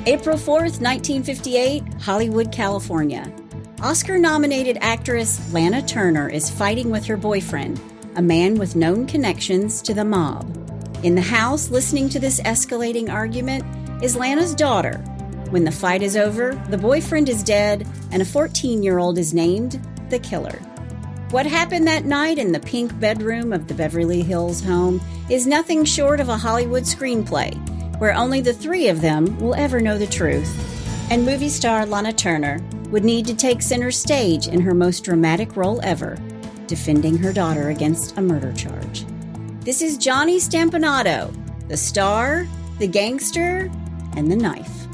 April 4th, 1958, Hollywood, California. Oscar-nominated actress Lana Turner is fighting with her boyfriend, a man with known connections to the mob. In the house, listening to this escalating argument, is Lana's daughter. When the fight is over, the boyfriend is dead, and a 14-year-old is named the killer. What happened that night in the pink bedroom of the Beverly Hills home is nothing short of a Hollywood screenplay, where only the three of them will ever know the truth. And movie star Lana Turner would need to take center stage in her most dramatic role ever, defending her daughter against a murder charge. This is Johnny Stompando, the star, the gangster, and the knife.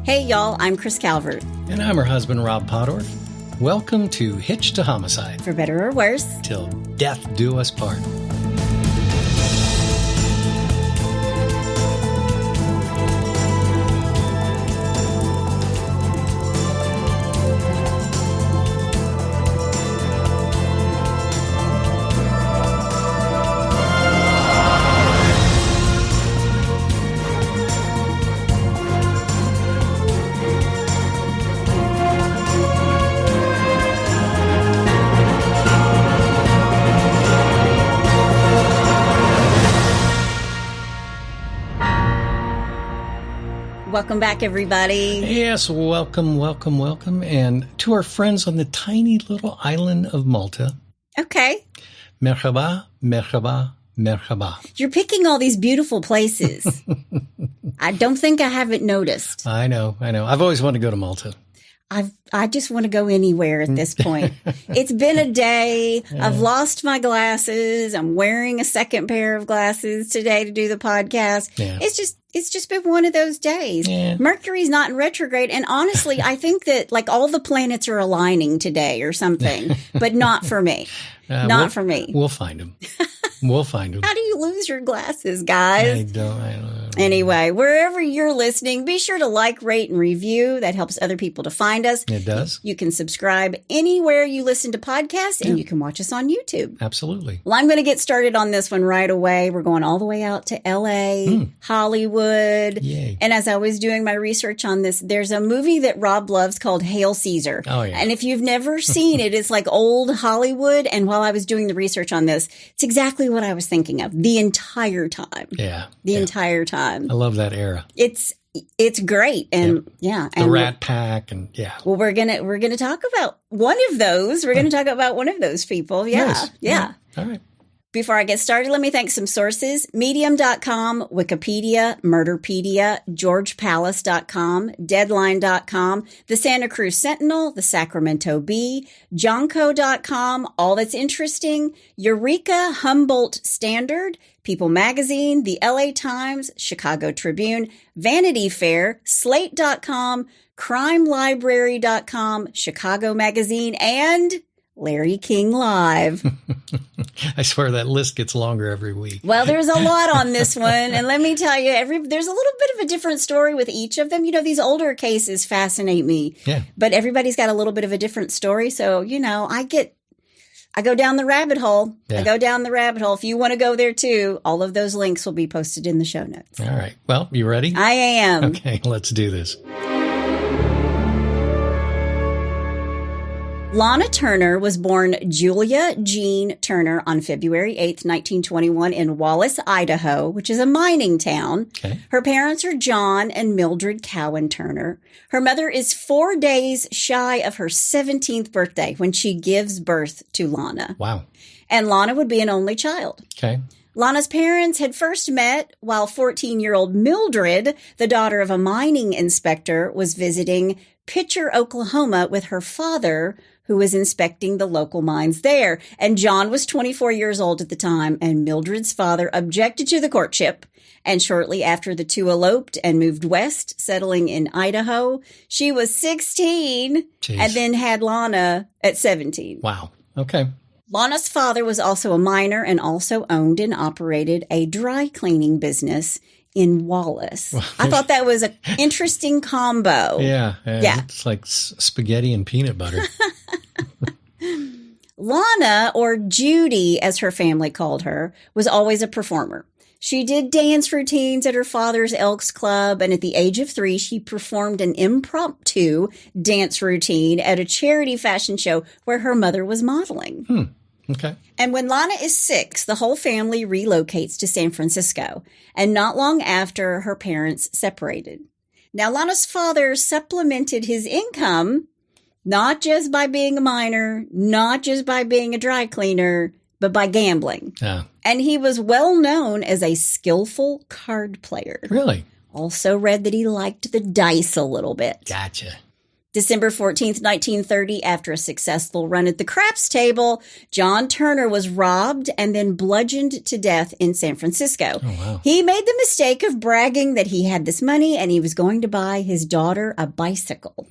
Hey, y'all, I'm Chris Calvert. And I'm her husband, Rob Podorf. Welcome to Hitch to Homicide. For better or worse. Till death do us part. Welcome back, everybody. Yes, welcome. And to our friends on the tiny little island of Malta. Okay. Merhaba, merhaba, merhaba. You're picking all these beautiful places. I don't think I haven't noticed. I know. I've always wanted to go to Malta. I just want to go anywhere at this point. It's been a day. I've lost my glasses. I'm wearing a second pair of glasses today to do the podcast. Yeah. It's just been one of those days. Yeah. Mercury's not in retrograde. And honestly, I think that like all the planets are aligning today or something, but not for me. For me. We'll find them. How do you lose your glasses, guys? I don't know. Anyway, wherever you're listening, be sure to like, rate, and review. That helps other people to find us. It does. You can subscribe anywhere you listen to podcasts, and you can watch us on YouTube. Absolutely. Well, I'm going to get started on this one right away. We're going all the way out to L.A., Hollywood. Yay. And as I was doing my research on this, there's a movie that Rob loves called Hail Caesar. Oh, yeah. And if you've never seen it, it's like old Hollywood. And while I was doing the research on this, it's exactly what I was thinking of the entire time. Yeah. The entire time. I love that era. It's great. And the Rat Pack and Well, we're gonna talk about one of those. We're gonna talk about one of those people. Yeah. Nice. Yeah. All right. Before I get started, let me thank some sources. Medium.com, Wikipedia, Murderpedia, GeorgePalace.com, Deadline.com, the Santa Cruz Sentinel, the Sacramento Bee, Jonco.com, All That's Interesting, Eureka Humboldt Standard, People Magazine, the LA Times, Chicago Tribune, Vanity Fair, Slate.com, CrimeLibrary.com, Chicago Magazine, and Larry King Live. I swear that list gets longer every week. Well, there's a lot on this one. And let me tell you, there's a little bit of a different story with each of them. You know, these older cases fascinate me. Yeah. But everybody's got a little bit of a different story. So, you know, I go down the rabbit hole. Yeah. I go down the rabbit hole. If you want to go there too, all of those links will be posted in the show notes. All right. Well, you ready? I am. Okay, let's do this. Lana Turner was born Julia Jean Turner on February 8th, 1921 in Wallace, Idaho, which is a mining town. Okay. Her parents are John and Mildred Cowan Turner. Her mother is 4 days shy of her 17th birthday when she gives birth to Lana. Wow. And Lana would be an only child. Okay. Lana's parents had first met while 14-year-old Mildred, the daughter of a mining inspector, was visiting Pitcher, Oklahoma with her father, who was inspecting the local mines there. And John was 24 years old at the time, and Mildred's father objected to the courtship. And shortly after, the two eloped and moved west, settling in Idaho. She was 16 and then had Lana at 17. Wow. Okay. Lana's father was also a miner and also owned and operated a dry cleaning business in Wallace. Well, I thought that was an interesting combo. Yeah. Yeah. It's like spaghetti and peanut butter. Lana, or Judy as her family called her, was always a performer. She did dance routines at her father's Elks Club, and at the age of 3, she performed an impromptu dance routine at a charity fashion show where her mother was modeling. Okay. And when Lana is 6, the whole family relocates to San Francisco, and not long after, her parents separated. Now, Lana's father supplemented his income not just by being a miner, not just by being a dry cleaner, but by gambling. And he was well known as a skillful card player. Really? Also read that he liked the dice a little bit. Gotcha. December 14th, 1930, after a successful run at the craps table, John Turner was robbed and then bludgeoned to death in San Francisco. Oh, wow. He made the mistake of bragging that he had this money and he was going to buy his daughter a bicycle.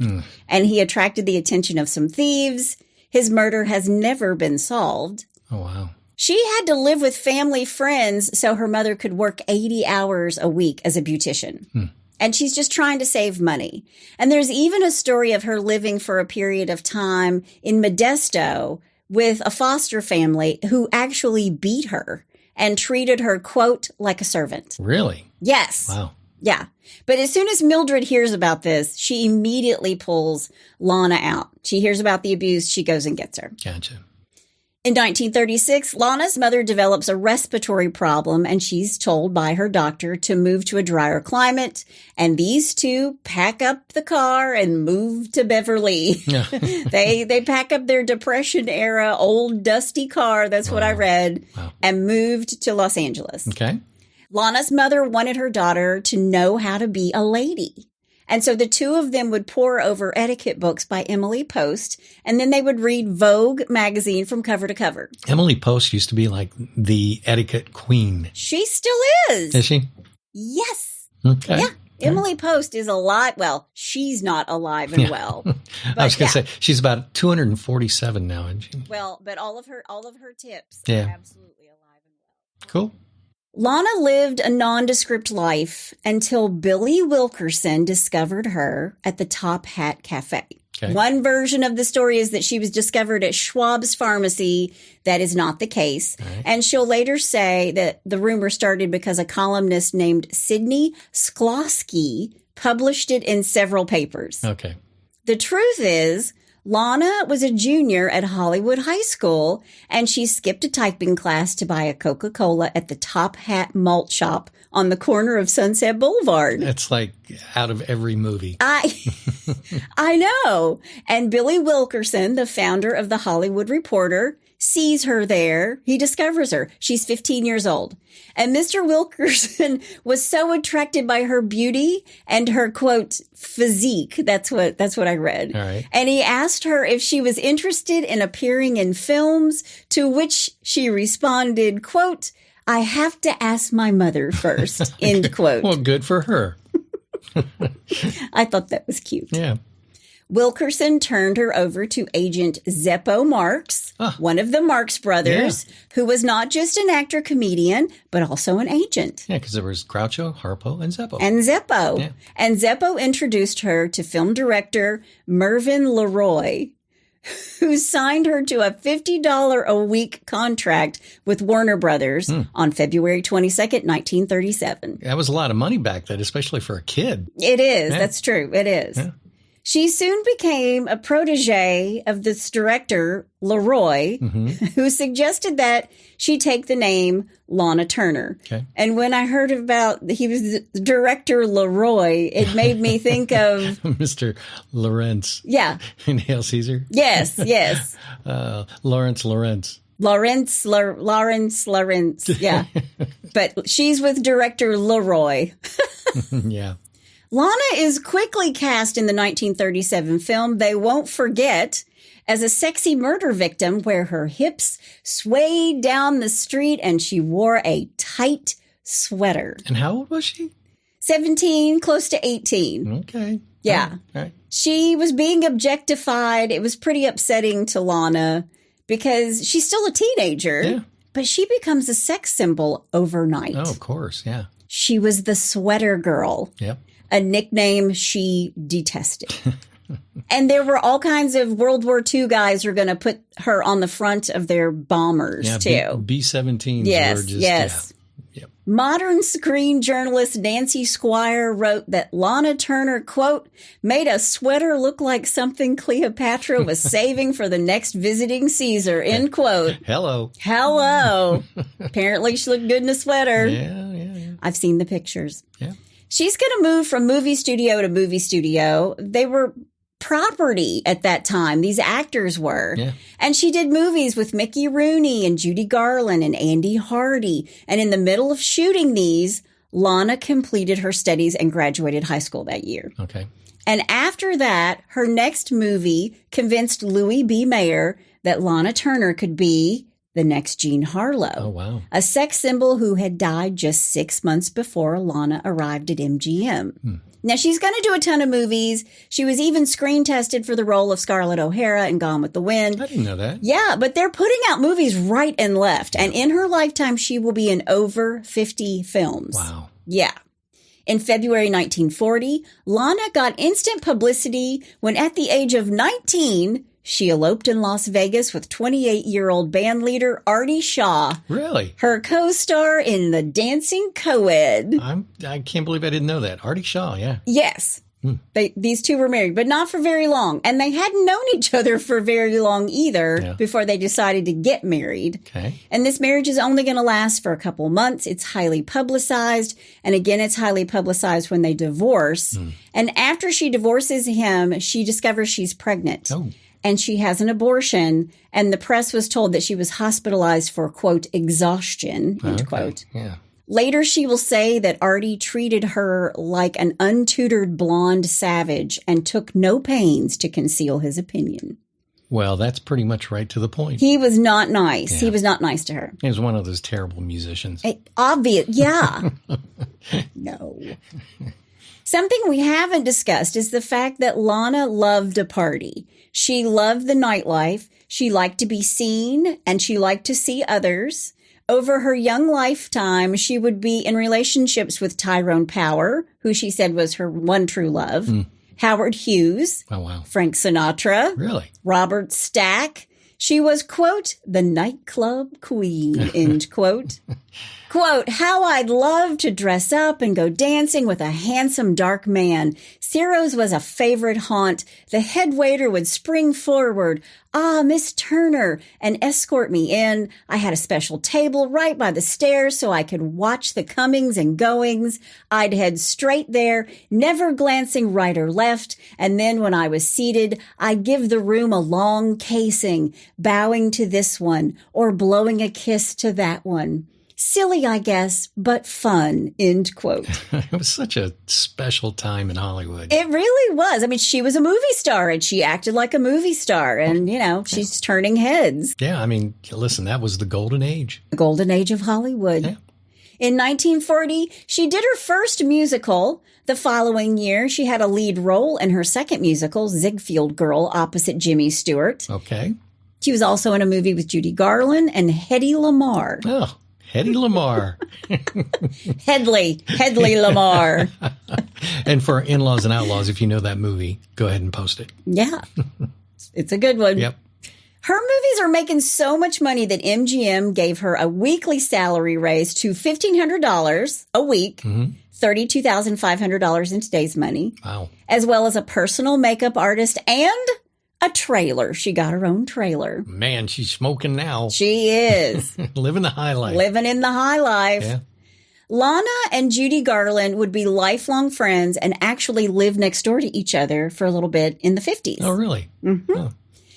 And he attracted the attention of some thieves. His murder has never been solved. Oh, wow. She had to live with family friends so her mother could work 80 hours a week as a beautician. And she's just trying to save money. And there's even a story of her living for a period of time in Modesto with a foster family who actually beat her and treated her, quote, like a servant. Really? Yes. Wow. Yeah. But as soon as Mildred hears about this, she immediately pulls Lana out. She hears about the abuse. She goes and gets her. Gotcha. In 1936, Lana's mother develops a respiratory problem, and she's told by her doctor to move to a drier climate. And these two pack up the car and move to Beverly. Yeah. They pack up their Depression-era old dusty car, that's what I read, and moved to Los Angeles. Okay. Lana's mother wanted her daughter to know how to be a lady. And so the two of them would pore over etiquette books by Emily Post, and then they would read Vogue magazine from cover to cover. Emily Post used to be like the etiquette queen. She still is. Is she? Yes. Okay. Yeah. Emily Post is alive. Well, she's not alive and well. But I was going to say, she's about 247 now, isn't she? Well, but all of her tips Yeah. are absolutely alive and well. Cool. Lana lived a nondescript life until Billy Wilkerson discovered her at the Top Hat Cafe. Okay. One version of the story is that she was discovered at Schwab's Pharmacy. That is not the case. Right. And she'll later say that the rumor started because a columnist named Sidney Sklosky published it in several papers. Okay. The truth is, Lana was a junior at Hollywood High School, and she skipped a typing class to buy a Coca-Cola at the Top Hat Malt Shop on the corner of Sunset Boulevard. It's like out of every movie. I know. And Billy Wilkerson, the founder of The Hollywood Reporter, sees her there. He discovers her. She's 15 years old. And Mr. Wilkerson was so attracted by her beauty and her, quote, physique. That's what I read. All right. And he asked her if she was interested in appearing in films, to which she responded, quote, "I have to ask my mother first," end quote. Well, good for her. I thought that was cute. Yeah. Wilkerson turned her over to agent Zeppo Marx, one of the Marx brothers, who was not just an actor-comedian, but also an agent. Yeah, because there was Groucho, Harpo, and Zeppo. And Zeppo. Yeah. And Zeppo introduced her to film director Mervyn Leroy, who signed her to a $50 a week contract with Warner Brothers on February 22nd, 1937. That was a lot of money back then, especially for a kid. It is. Yeah. That's true. It is. Yeah. She soon became a protege of this director, Leroy, who suggested that she take the name Lana Turner. Okay. And when I heard about he was the director Leroy, it made me think of Mr. Lawrence. Yeah. In Hail Caesar. Yes, yes. Lawrence. Lawrence. Yeah. But she's with director Leroy. Yeah. Lana is quickly cast in the 1937 film They Won't Forget as a sexy murder victim where her hips swayed down the street and she wore a tight sweater. And how old was she? 17, close to 18. Okay. Yeah. All right. She was being objectified. It was pretty upsetting to Lana because she's still a teenager, Yeah. but she becomes a sex symbol overnight. Oh, of course. Yeah. She was the sweater girl. Yep. A nickname she detested. And there were all kinds of World War II guys who are going to put her on the front of their bombers, too. B-17s Yes, were just, yes. Yeah. Yep. Modern screen journalist Nancy Squire wrote that Lana Turner, quote, made a sweater look like something Cleopatra was saving for the next visiting Caesar, end quote. Hello. Apparently she looked good in a sweater. Yeah. I've seen the pictures. Yeah. She's going to move from movie studio to movie studio. They were property at that time. These actors were. Yeah. And she did movies with Mickey Rooney and Judy Garland and Andy Hardy. And in the middle of shooting these, Lana completed her studies and graduated high school that year. Okay. And after that, her next movie convinced Louis B. Mayer that Lana Turner could be the next Jean Harlow. Oh, wow. A sex symbol who had died just 6 months before Lana arrived at MGM. Now, she's going to do a ton of movies. She was even screen tested for the role of Scarlett O'Hara in Gone with the Wind. I didn't know that. Yeah, but they're putting out movies right and left. And in her lifetime, she will be in over 50 films. Wow. Yeah. In February 1940, Lana got instant publicity when at the age of 19, she eloped in Las Vegas with 28-year-old bandleader Artie Shaw. Really? Her co-star in The Dancing Co-Ed. I can't believe I didn't know that. Artie Shaw, yeah. Yes. These two were married, but not for very long. And they hadn't known each other for very long either before they decided to get married. Okay. And this marriage is only going to last for a couple months. It's highly publicized. And again, it's highly publicized when they divorce. And after she divorces him, she discovers she's pregnant. Oh. And she has an abortion. And the press was told that she was hospitalized for, quote, exhaustion, end quote. Yeah. Later, she will say that Artie treated her like an untutored blonde savage and took no pains to conceal his opinion. Well, that's pretty much right to the point. He was not nice. Yeah. He was not nice to her. He was one of those terrible musicians. Obvious. Yeah. No. Something we haven't discussed is the fact that Lana loved a party. She loved the nightlife. She liked to be seen and she liked to see others. Over her young lifetime, she would be in relationships with Tyrone Power, who she said was her one true love, Howard Hughes, Oh, wow. Frank Sinatra, Really? Robert Stack. She was, quote, the nightclub queen, end quote. Quote, how I'd love to dress up and go dancing with a handsome dark man. Ciro's was a favorite haunt. The head waiter would spring forward. Ah, Miss Turner, and escort me in. I had a special table right by the stairs so I could watch the comings and goings. I'd head straight there, never glancing right or left. And then when I was seated, I'd give the room a long casing, bowing to this one or blowing a kiss to that one. Silly, I guess, but fun, end quote. It was such a special time in Hollywood. It really was. I mean, she was a movie star and she acted like a movie star and, you know, she's turning heads. Yeah, I mean, listen, that was the golden age. The golden age of Hollywood. Yeah. In 1940, she did her first musical. The following year, she had a lead role in her second musical, Ziegfeld Girl, opposite Jimmy Stewart. Okay. She was also in a movie with Judy Garland and Hedy Lamarr. Oh, Hedy Lamarr. Hedley Lamar. And for In-Laws and Outlaws, if you know that movie, go ahead and post it. Yeah. It's a good one. Yep. Her movies are making so much money that MGM gave her a weekly salary raise to $1,500 a week, $32,500 in today's money, Wow. as well as a personal makeup artist and a trailer. She got her own trailer. Man, she's smoking now. She is. Living the high life. Living in the high life. Yeah. Lana and Judy Garland would be lifelong friends and actually live next door to each other for a little bit in the 50s. Oh, really? Oh.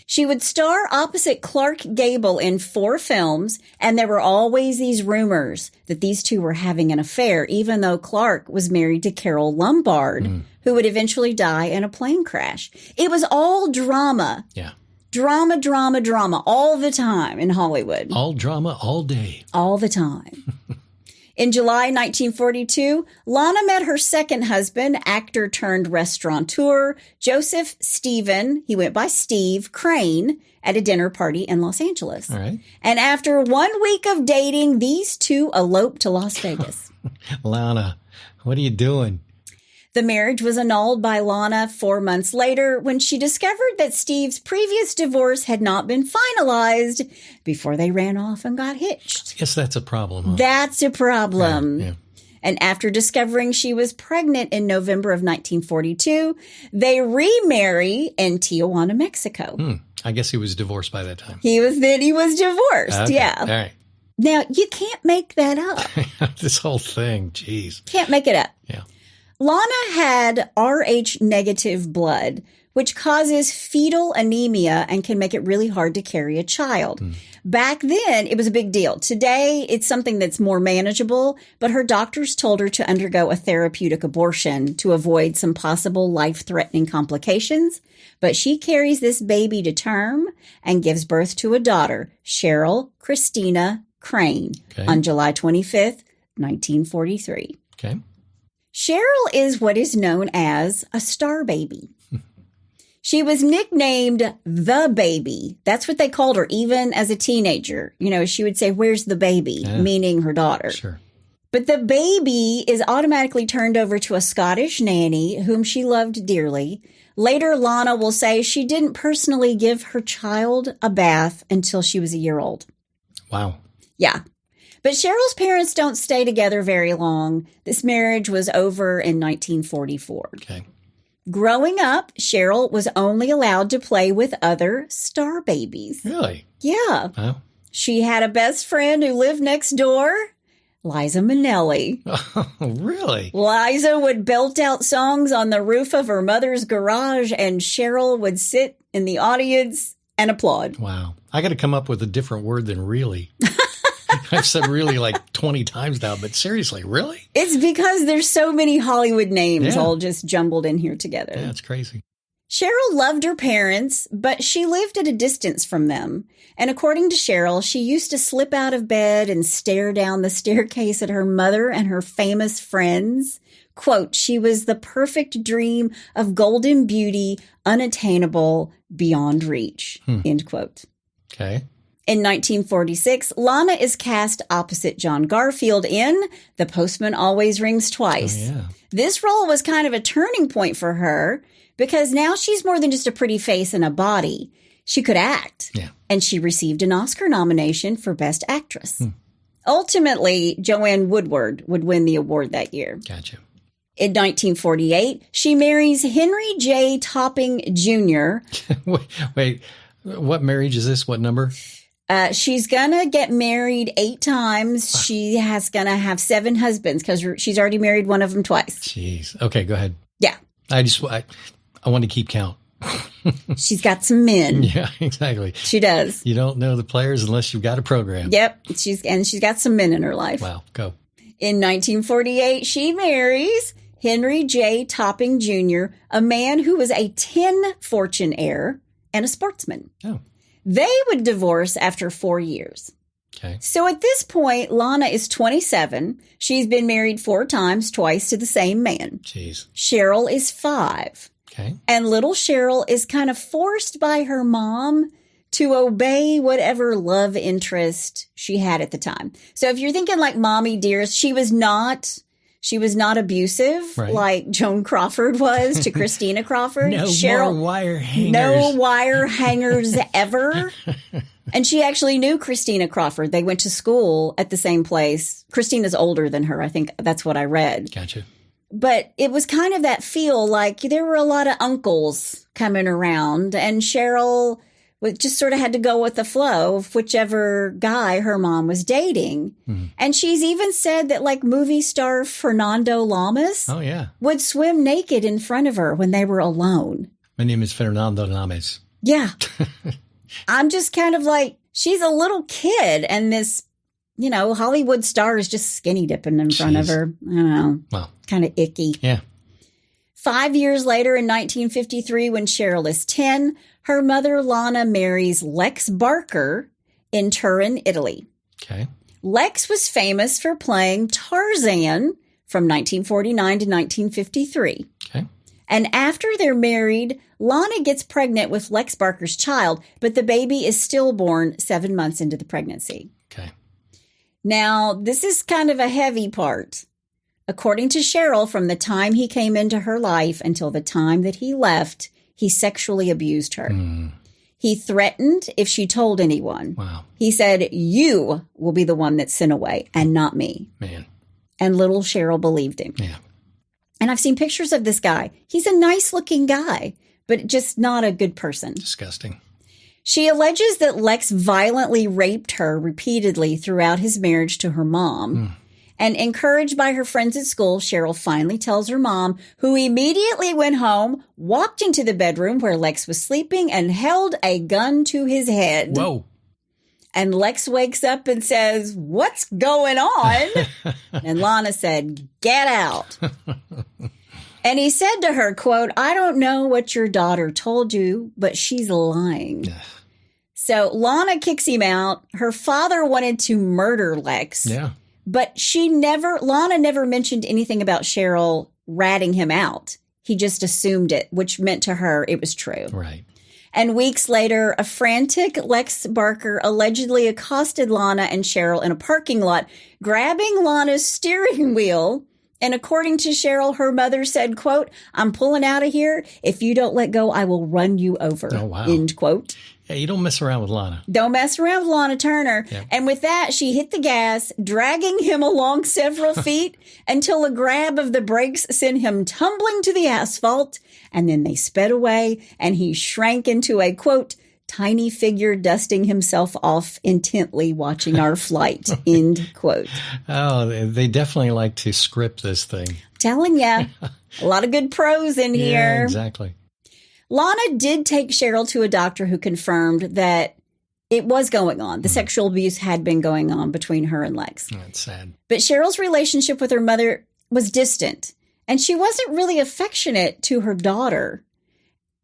She would star opposite Clark Gable in 4 films, and there were always these rumors that these two were having an affair, even though Clark was married to Carol Lombard, who would eventually die in a plane crash. It was all drama. Yeah. Drama, drama, drama, all the time in Hollywood. All drama, all day. All the time. In July 1942, Lana met her second husband, actor turned restaurateur, Joseph Stephen, he went by Steve Crane, at a dinner party in Los Angeles. All right. And after 1 week of dating, these two eloped to Las Vegas. Lana, what are you doing? The marriage was annulled by Lana 4 months later when she discovered that Steve's previous divorce had not been finalized before they ran off and got hitched. I guess that's a problem. Huh? That's a problem. Yeah. And after discovering she was pregnant in November of 1942, they remarry in Tijuana, Mexico. I guess he was divorced by that time. He was divorced, Okay. yeah. All right. Now, you can't make that up. This whole thing, geez. Can't make it up. Yeah. Lana had Rh negative blood, which causes fetal anemia and can make it really hard to carry a child. Back then, it was a big deal. Today, it's something that's more manageable, but her doctors told her to undergo a therapeutic abortion to avoid some possible life-threatening complications. But she carries this baby to term and gives birth to a daughter, Cheryl Christina Crane, on July 25th, 1943. Okay. Cheryl is what is known as a star baby. She was nicknamed the baby. That's what they called her, even as a teenager. You know, she would say, "Where's the baby?" Meaning her daughter. Sure. But the baby is automatically turned over to a Scottish nanny whom she loved dearly. Later, Lana will say she didn't personally give her child a bath until she was a year old. Wow. Yeah. But Cheryl's parents don't stay together very long. This marriage was over in 1944. Okay. Growing up, Cheryl was only allowed to play with other star babies. Really? Yeah. Wow. She had a best friend who lived next door, Liza Minnelli. Oh, really? Liza would belt out songs on the roof of her mother's garage, and Cheryl would sit in the audience and applaud. Wow. I got to come up with a different word than really. I've said really like 20 times now, but seriously, really? It's because there's so many Hollywood names all just jumbled in here together. Yeah, it's crazy. Cheryl loved her parents, but she lived at a distance from them. And according to Cheryl, she used to slip out of bed and stare down the staircase at her mother and her famous friends. Quote, "She was the perfect dream of golden beauty, unattainable, beyond reach." End quote. Okay. In 1946, Lana is cast opposite John Garfield in The Postman Always Rings Twice. Oh, yeah. This role was kind of a turning point for her because now she's more than just a pretty face and a body. She could act. Yeah. And she received an Oscar nomination for Best Actress. Ultimately, Joanne Woodward would win the award that year. Gotcha. In 1948, she marries Henry J. Topping Jr. Wait, what marriage is this? What number? She's gonna get married 8 times. She has gonna have 7 husbands because she's already married one of them twice. Jeez. Okay, go ahead. Yeah. I want to keep count. She's got some men. Yeah, exactly. She does. You don't know the players unless you've got a program. Yep. She's got some men in her life. Wow. Go. In 1948, she marries Henry J. Topping Jr., a man who was a 10 fortune heir and a sportsman. Oh. They would divorce after 4 years. Okay. So at this point, Lana is 27. She's been married 4 times, twice to the same man. Jeez. Cheryl is 5. Okay. And little Cheryl is kind of forced by her mom to obey whatever love interest she had at the time. So if you're thinking like mommy dearest, she was not abusive like Joan Crawford was to Christina Crawford. No Cheryl, more wire hangers. No wire hangers ever. And she actually knew Christina Crawford. They went to school at the same place. Christina's older than her. I think that's what I read. Gotcha. But it was kind of that feel like there were a lot of uncles coming around, and Cheryl just sort of had to go with the flow of whichever guy her mom was dating. And she's even said that like movie star Fernando Lamas would swim naked in front of her when they were alone. My name is Fernando Lamas. Yeah. I'm just kind of like, she's a little kid, and this, Hollywood star is just skinny dipping in front of her. I don't know. Wow. Kind of icky. Yeah. 5 years later, in 1953, when Cheryl is 10, her mother, Lana, marries Lex Barker in Turin, Italy. Okay. Lex was famous for playing Tarzan from 1949 to 1953. Okay. And after they're married, Lana gets pregnant with Lex Barker's child, but the baby is stillborn 7 months into the pregnancy. Okay. Now, this is kind of a heavy part. According to Cheryl, from the time he came into her life until the time that he left, he sexually abused her. He threatened if she told anyone. Wow. He said, "You will be the one that's sent away and not me." Man. And little Cheryl believed him. Yeah. And I've seen pictures of this guy. He's a nice looking guy, but just not a good person. Disgusting. She alleges that Lex violently raped her repeatedly throughout his marriage to her mom. And encouraged by her friends at school, Cheryl finally tells her mom, who immediately went home, walked into the bedroom where Lex was sleeping, and held a gun to his head. Whoa. And Lex wakes up and says, "What's going on?" And Lana said, "Get out." And he said to her, quote, "I don't know what your daughter told you, but she's lying." So Lana kicks him out. Her father wanted to murder Lex. Yeah. But Lana never mentioned anything about Cheryl ratting him out. He just assumed it, which meant to her it was true. Right. And weeks later, a frantic Lex Barker allegedly accosted Lana and Cheryl in a parking lot, grabbing Lana's steering wheel. And according to Cheryl, her mother said, quote, "I'm pulling out of here. If you don't let go, I will run you over." Oh, wow. End quote. Yeah, you don't mess around with Lana. Don't mess around with Lana Turner. Yeah. And with that, she hit the gas, dragging him along several feet until a grab of the brakes sent him tumbling to the asphalt. And then they sped away and he shrank into a, quote, "tiny figure dusting himself off intently watching our flight," end quote. Oh, they definitely like to script this thing. Telling ya, a lot of good prose in here. Yeah, exactly. Lana did take Cheryl to a doctor who confirmed that it was going on. The sexual abuse had been going on between her and Lex. That's sad. But Cheryl's relationship with her mother was distant, and she wasn't really affectionate to her daughter.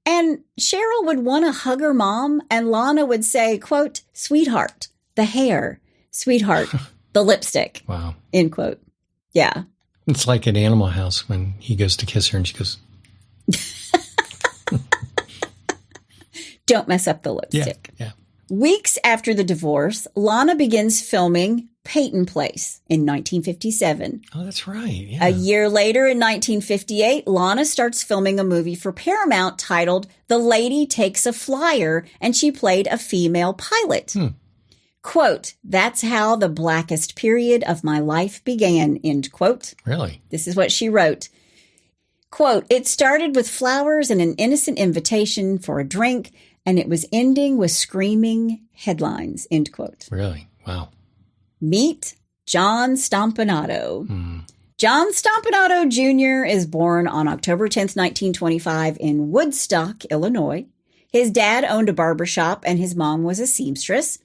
And Cheryl would want to hug her mom, and Lana would say, quote, "Sweetheart, the hair, sweetheart, the lipstick," Wow. end quote. Yeah. It's like in Animal House when he goes to kiss her and she goes, "Don't mess up the lipstick." yeah. Weeks after the divorce, Lana begins filming Peyton Place in 1957. Oh, that's right. Yeah. A year later, in 1958, Lana starts filming a movie for Paramount titled The Lady Takes a Flyer, and she played a female pilot. Quote, "That's how the blackest period of my life began," end quote. Really? This is what she wrote. Quote, "It started with flowers and an innocent invitation for a drink, and it was ending with screaming headlines," end quote. Really? Wow. Meet John Stompanado. John Stompano Jr. is born on October 10th, 1925 in Woodstock, Illinois. His dad owned a barbershop and his mom was a seamstress.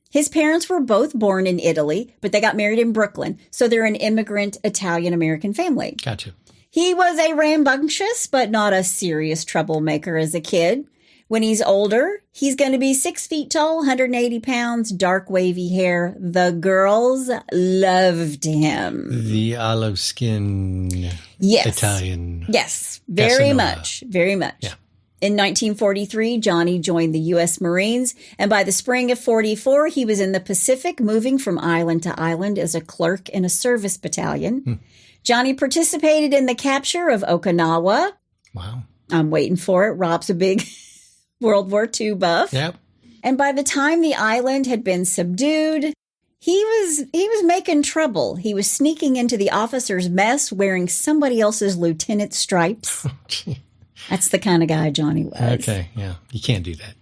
His parents were both born in Italy, but they got married in Brooklyn, so they're an immigrant Italian-American family. Gotcha. He was a rambunctious but not a serious troublemaker as a kid. When he's older, he's going to be 6 feet tall, 180 pounds, dark wavy hair. The girls loved him. The olive skin Italian. Yes, very Casanova. much, very much. Yeah. In 1943, Johnny joined the U.S. Marines, and by the spring of 44, he was in the Pacific, moving from island to island as a clerk in a service battalion. Johnny participated in the capture of Okinawa. Wow. I'm waiting for it. Rob's a big World War II buff. Yep. And by the time the island had been subdued, he was making trouble. He was sneaking into the officers' mess wearing somebody else's lieutenant's stripes. That's the kind of guy Johnny was. Okay, yeah. You can't do that.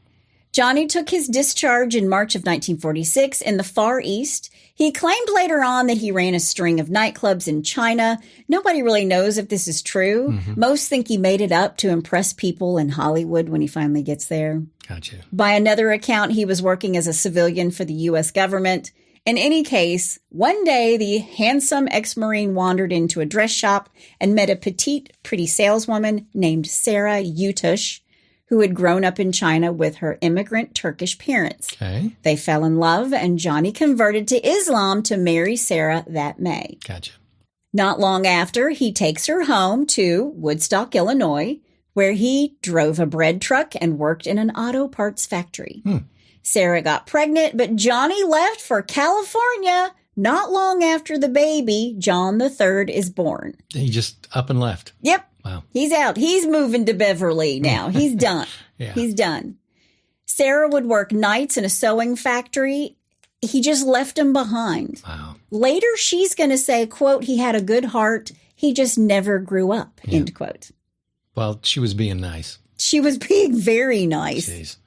Johnny took his discharge in March of 1946 in the Far East. He claimed later on that he ran a string of nightclubs in China. Nobody really knows if this is true. Most think he made it up to impress people in Hollywood when he finally gets there. Gotcha. By another account, he was working as a civilian for the U.S. government. In any case, one day the handsome ex-Marine wandered into a dress shop and met a petite, pretty saleswoman named Sarah Yutush, who had grown up in China with her immigrant Turkish parents. Okay. They fell in love, and Johnny converted to Islam to marry Sarah that May. Gotcha. Not long after, he takes her home to Woodstock, Illinois, where he drove a bread truck and worked in an auto parts factory. Sarah got pregnant, but Johnny left for California Not long after the baby, John III, is born. He just up and left. Yep. Wow. He's out. He's moving to Beverly now. He's done. Yeah. He's done. Sarah would work nights in a sewing factory. He just left him behind. Wow. Later, she's going to say, quote, he had a good heart. He just never grew up, end quote. Well, she was being nice. She was being very nice. Jeez.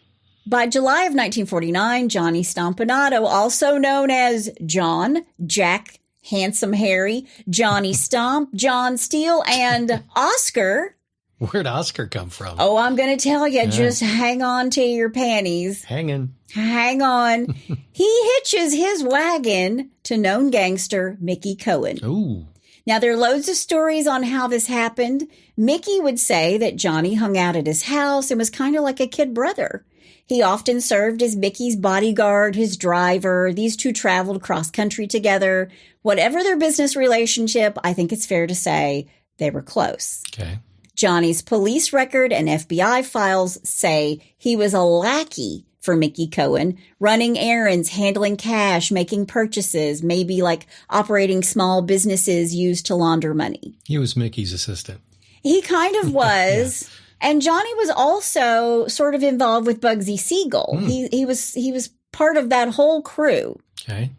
By July of 1949, Johnny Stompanato, also known as John, Jack, Handsome Harry, Johnny Stomp, John Steele, and Oscar. Where'd Oscar come from? Oh, I'm going to tell you, just hang on to your panties. Hanging. Hang on. He hitches his wagon to known gangster Mickey Cohen. Ooh. Now, there are loads of stories on how this happened. Mickey would say that Johnny hung out at his house and was kind of like a kid brother. He often served as Mickey's bodyguard, his driver. These two traveled cross country together. Whatever their business relationship, I think it's fair to say they were close. Okay. Johnny's police record and FBI files say he was a lackey for Mickey Cohen, running errands, handling cash, making purchases, maybe like operating small businesses used to launder money. He was Mickey's assistant. He kind of was. And Johnny was also sort of involved with Bugsy Siegel. He was part of that whole crew. Okay.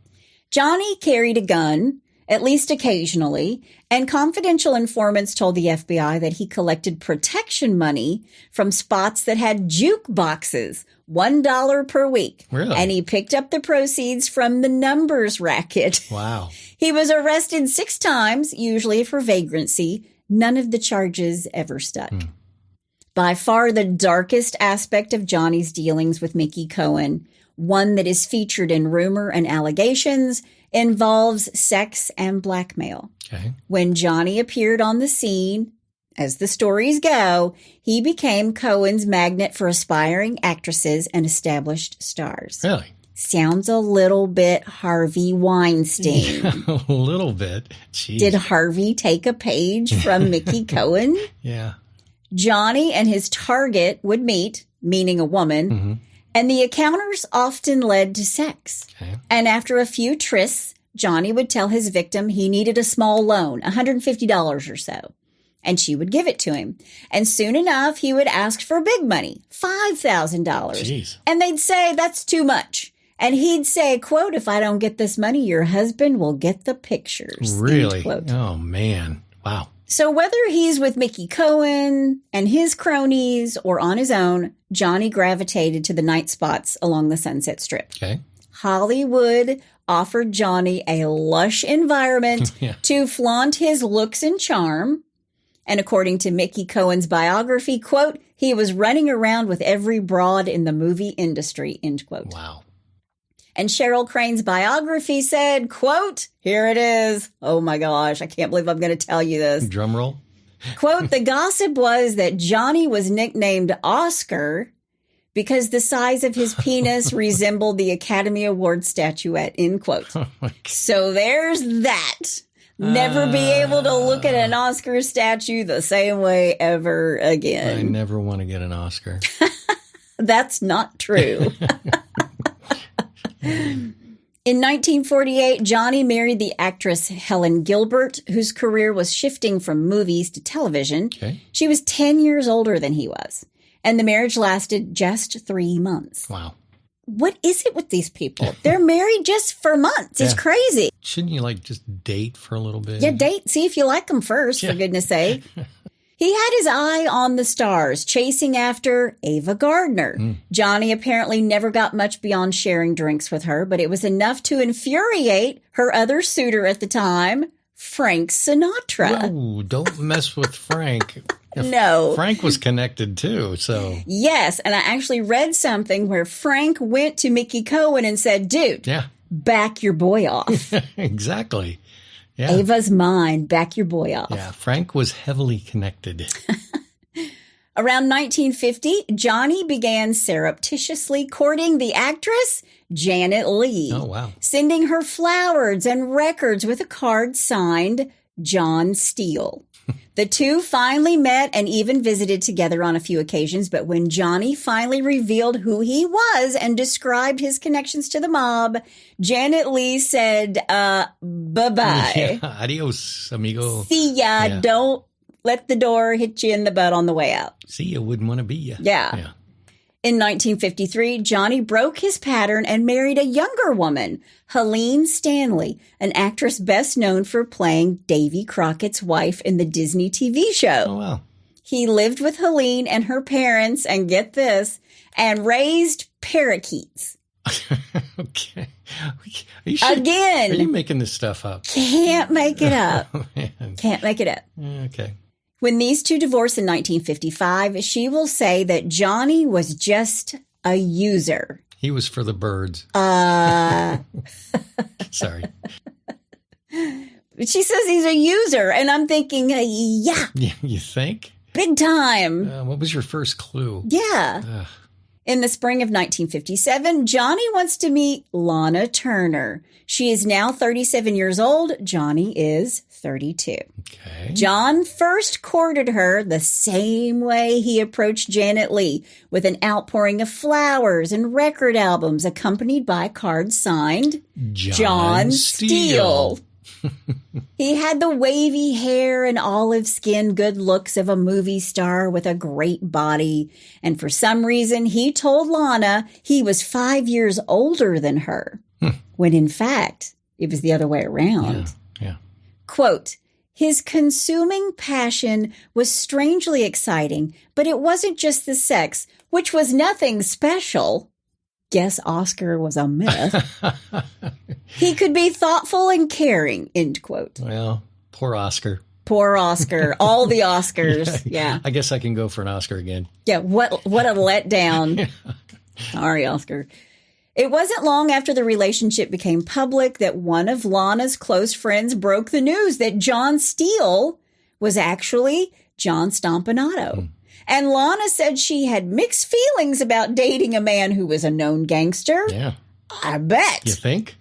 Johnny carried a gun, at least occasionally, and confidential informants told the FBI that he collected protection money from spots that had jukeboxes, $1 per week. Really? And he picked up the proceeds from the numbers racket. Wow. He was arrested 6 times, usually for vagrancy. None of the charges ever stuck. By far the darkest aspect of Johnny's dealings with Mickey Cohen, one that is featured in rumor and allegations, involves sex and blackmail. Okay. When Johnny appeared on the scene, as the stories go, he became Cohen's magnet for aspiring actresses and established stars. Really? Sounds a little bit Harvey Weinstein. A little bit. Jeez. Did Harvey take a page from Mickey Cohen? Yeah. Johnny and his target would meet, meaning a woman, and the encounters often led to sex. Okay. And after a few trysts, Johnny would tell his victim he needed a small loan, $150 or so, and she would give it to him. And soon enough, he would ask for big money, $5,000. Jeez. And they'd say, that's too much. And he'd say, quote, if I don't get this money, your husband will get the pictures. Really? End quote. Oh, man. Wow. So whether he's with Mickey Cohen and his cronies or on his own, Johnny gravitated to the night spots along the Sunset Strip. Okay. Hollywood offered Johnny a lush environment Yeah. to flaunt his looks and charm. And according to Mickey Cohen's biography, quote, he was running around with every broad in the movie industry, end quote. Wow. And Cheryl Crane's biography said, quote, here it is. Oh my gosh, I can't believe I'm going to tell you this. Drum roll. Quote, the gossip was that Johnny was nicknamed Oscar because the size of his penis resembled the Academy Award statuette, end quote. Oh my God. So there's that. Never be able to look at an Oscar statue the same way ever I again. never want to get an Oscar. That's not true. In 1948, Johnny married the actress Helen Gilbert, whose career was shifting from movies to television. Okay. She was 10 years older than he was, and the marriage lasted just 3 months. Wow. What is it with these people? They're married just for months. It's Yeah. crazy. Shouldn't you just date for a little bit? Yeah, date, see if you like them first, for goodness sake. He had his eye on the stars, chasing after Ava Gardner. Johnny apparently never got much beyond sharing drinks with her, but it was enough to infuriate her other suitor at the time, Frank Sinatra. No, don't mess with Frank. No. Frank was connected too, so. Yes, and I actually read something where Frank went to Mickey Cohen and said, dude, Yeah, back your boy off. exactly. Yeah. Ava's mine, back your boy off. Yeah, Frank was heavily connected. Around 1950, Johnny began surreptitiously courting the actress Janet Leigh. Oh, wow. Sending her flowers and records with a card signed John Steele. The two finally met and even visited together on a few occasions, but when Johnny finally revealed who he was and described his connections to the mob, Janet Leigh said, bye-bye. Yeah, adios, amigo. See ya. Yeah. Don't let the door hit you in the butt on the way out. See ya, wouldn't want to be ya. Yeah. In 1953, Johnny broke his pattern and married a younger woman, Helene Stanley, an actress best known for playing Davy Crockett's wife in the Disney TV show. Oh, wow. He lived with Helene and her parents, and get this, and raised parakeets. Okay. Are you sure? Again. Are you making this stuff up? Can't make it up. Oh, man. Can't make it up. Okay. When these two divorced in 1955, she will say that Johnny was just a user. He was for the birds. Sorry. She says he's a user, and I'm thinking, yeah. You think? Big time. What was your first clue? Yeah. Ugh. In the spring of 1957, Johnny wants to meet Lana Turner. She is now 37 years old. Johnny is 32. Okay. John first courted her the same way he approached Janet Leigh, with an outpouring of flowers and record albums accompanied by cards signed John Steele. He had the wavy hair and olive skin good looks of a movie star with a great body. And for some reason, he told Lana he was 5 years older than her, when in fact, it was the other way around. Yeah. Quote, his consuming passion was strangely exciting, but it wasn't just the sex, which was nothing special. Guess Oscar was a myth. He could be thoughtful and caring, end quote. Well, poor Oscar. Poor Oscar. All the Oscars. Yeah. I guess I can go for an Oscar again. Yeah. What a letdown. Sorry, Oscar. It wasn't long after the relationship became public that one of Lana's close friends broke the news that John Steele was actually John Stompanato. And Lana said she had mixed feelings about dating a man who was a known gangster. Yeah. I bet. You think?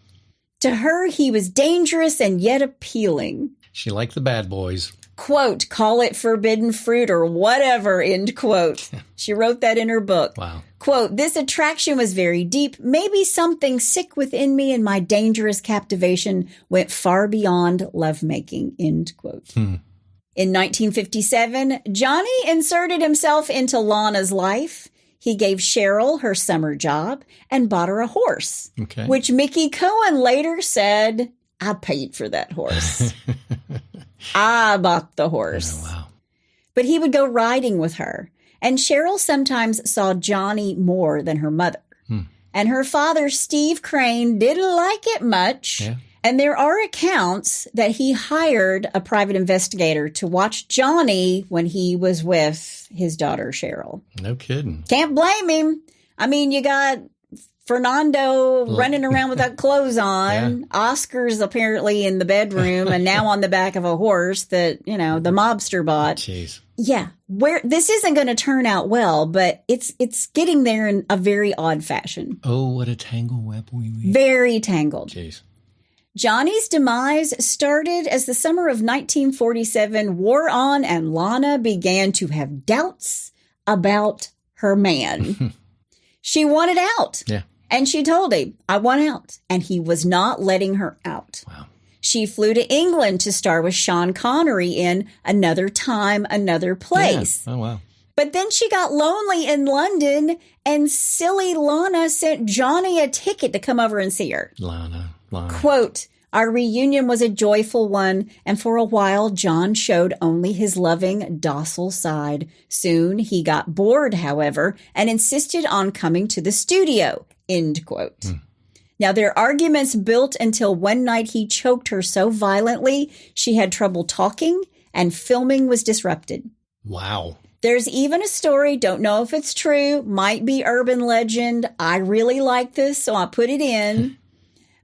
To her, he was dangerous and yet appealing. She liked the bad boys. Quote, call it forbidden fruit or whatever, end quote. She wrote that in her book. Wow. Quote, this attraction was very deep. Maybe something sick within me and my dangerous captivation went far beyond lovemaking, end quote. In 1957, Johnny inserted himself into Lana's life. He gave Cheryl her summer job and bought her a horse, which Mickey Cohen later said, I paid for that horse. I bought the horse. Oh, wow. But he would go riding with her. And Cheryl sometimes saw Johnny more than her mother. And her father, Steve Crane, didn't like it much. Yeah. And there are accounts that he hired a private investigator to watch Johnny when he was with his daughter, Cheryl. No kidding. Can't blame him. I mean, you got Fernando running around without clothes on. Yeah. Oscar's apparently in the bedroom and now on the back of a horse that, the mobster bought. Jeez. Yeah. This isn't going to turn out well, but it's getting there in a very odd fashion. Oh, what a tangle web we weave. Very tangled. Jeez. Johnny's demise started as the summer of 1947 wore on and Lana began to have doubts about her man. She wanted out. Yeah. And she told him, I want out. And he was not letting her out. Wow. She flew to England to star with Sean Connery in Another Time, Another Place. Yeah. Oh, wow. But then she got lonely in London and silly Lana sent Johnny a ticket to come over and see her. Lana. Quote, our reunion was a joyful one, and for a while John showed only his loving, docile side. Soon he got bored, however, and insisted on coming to the studio, end quote. Now, their arguments built until one night he choked her so violently she had trouble talking and filming was disrupted. Wow. There's even a story, don't know if it's true, might be urban legend. I really like this, so I put it in.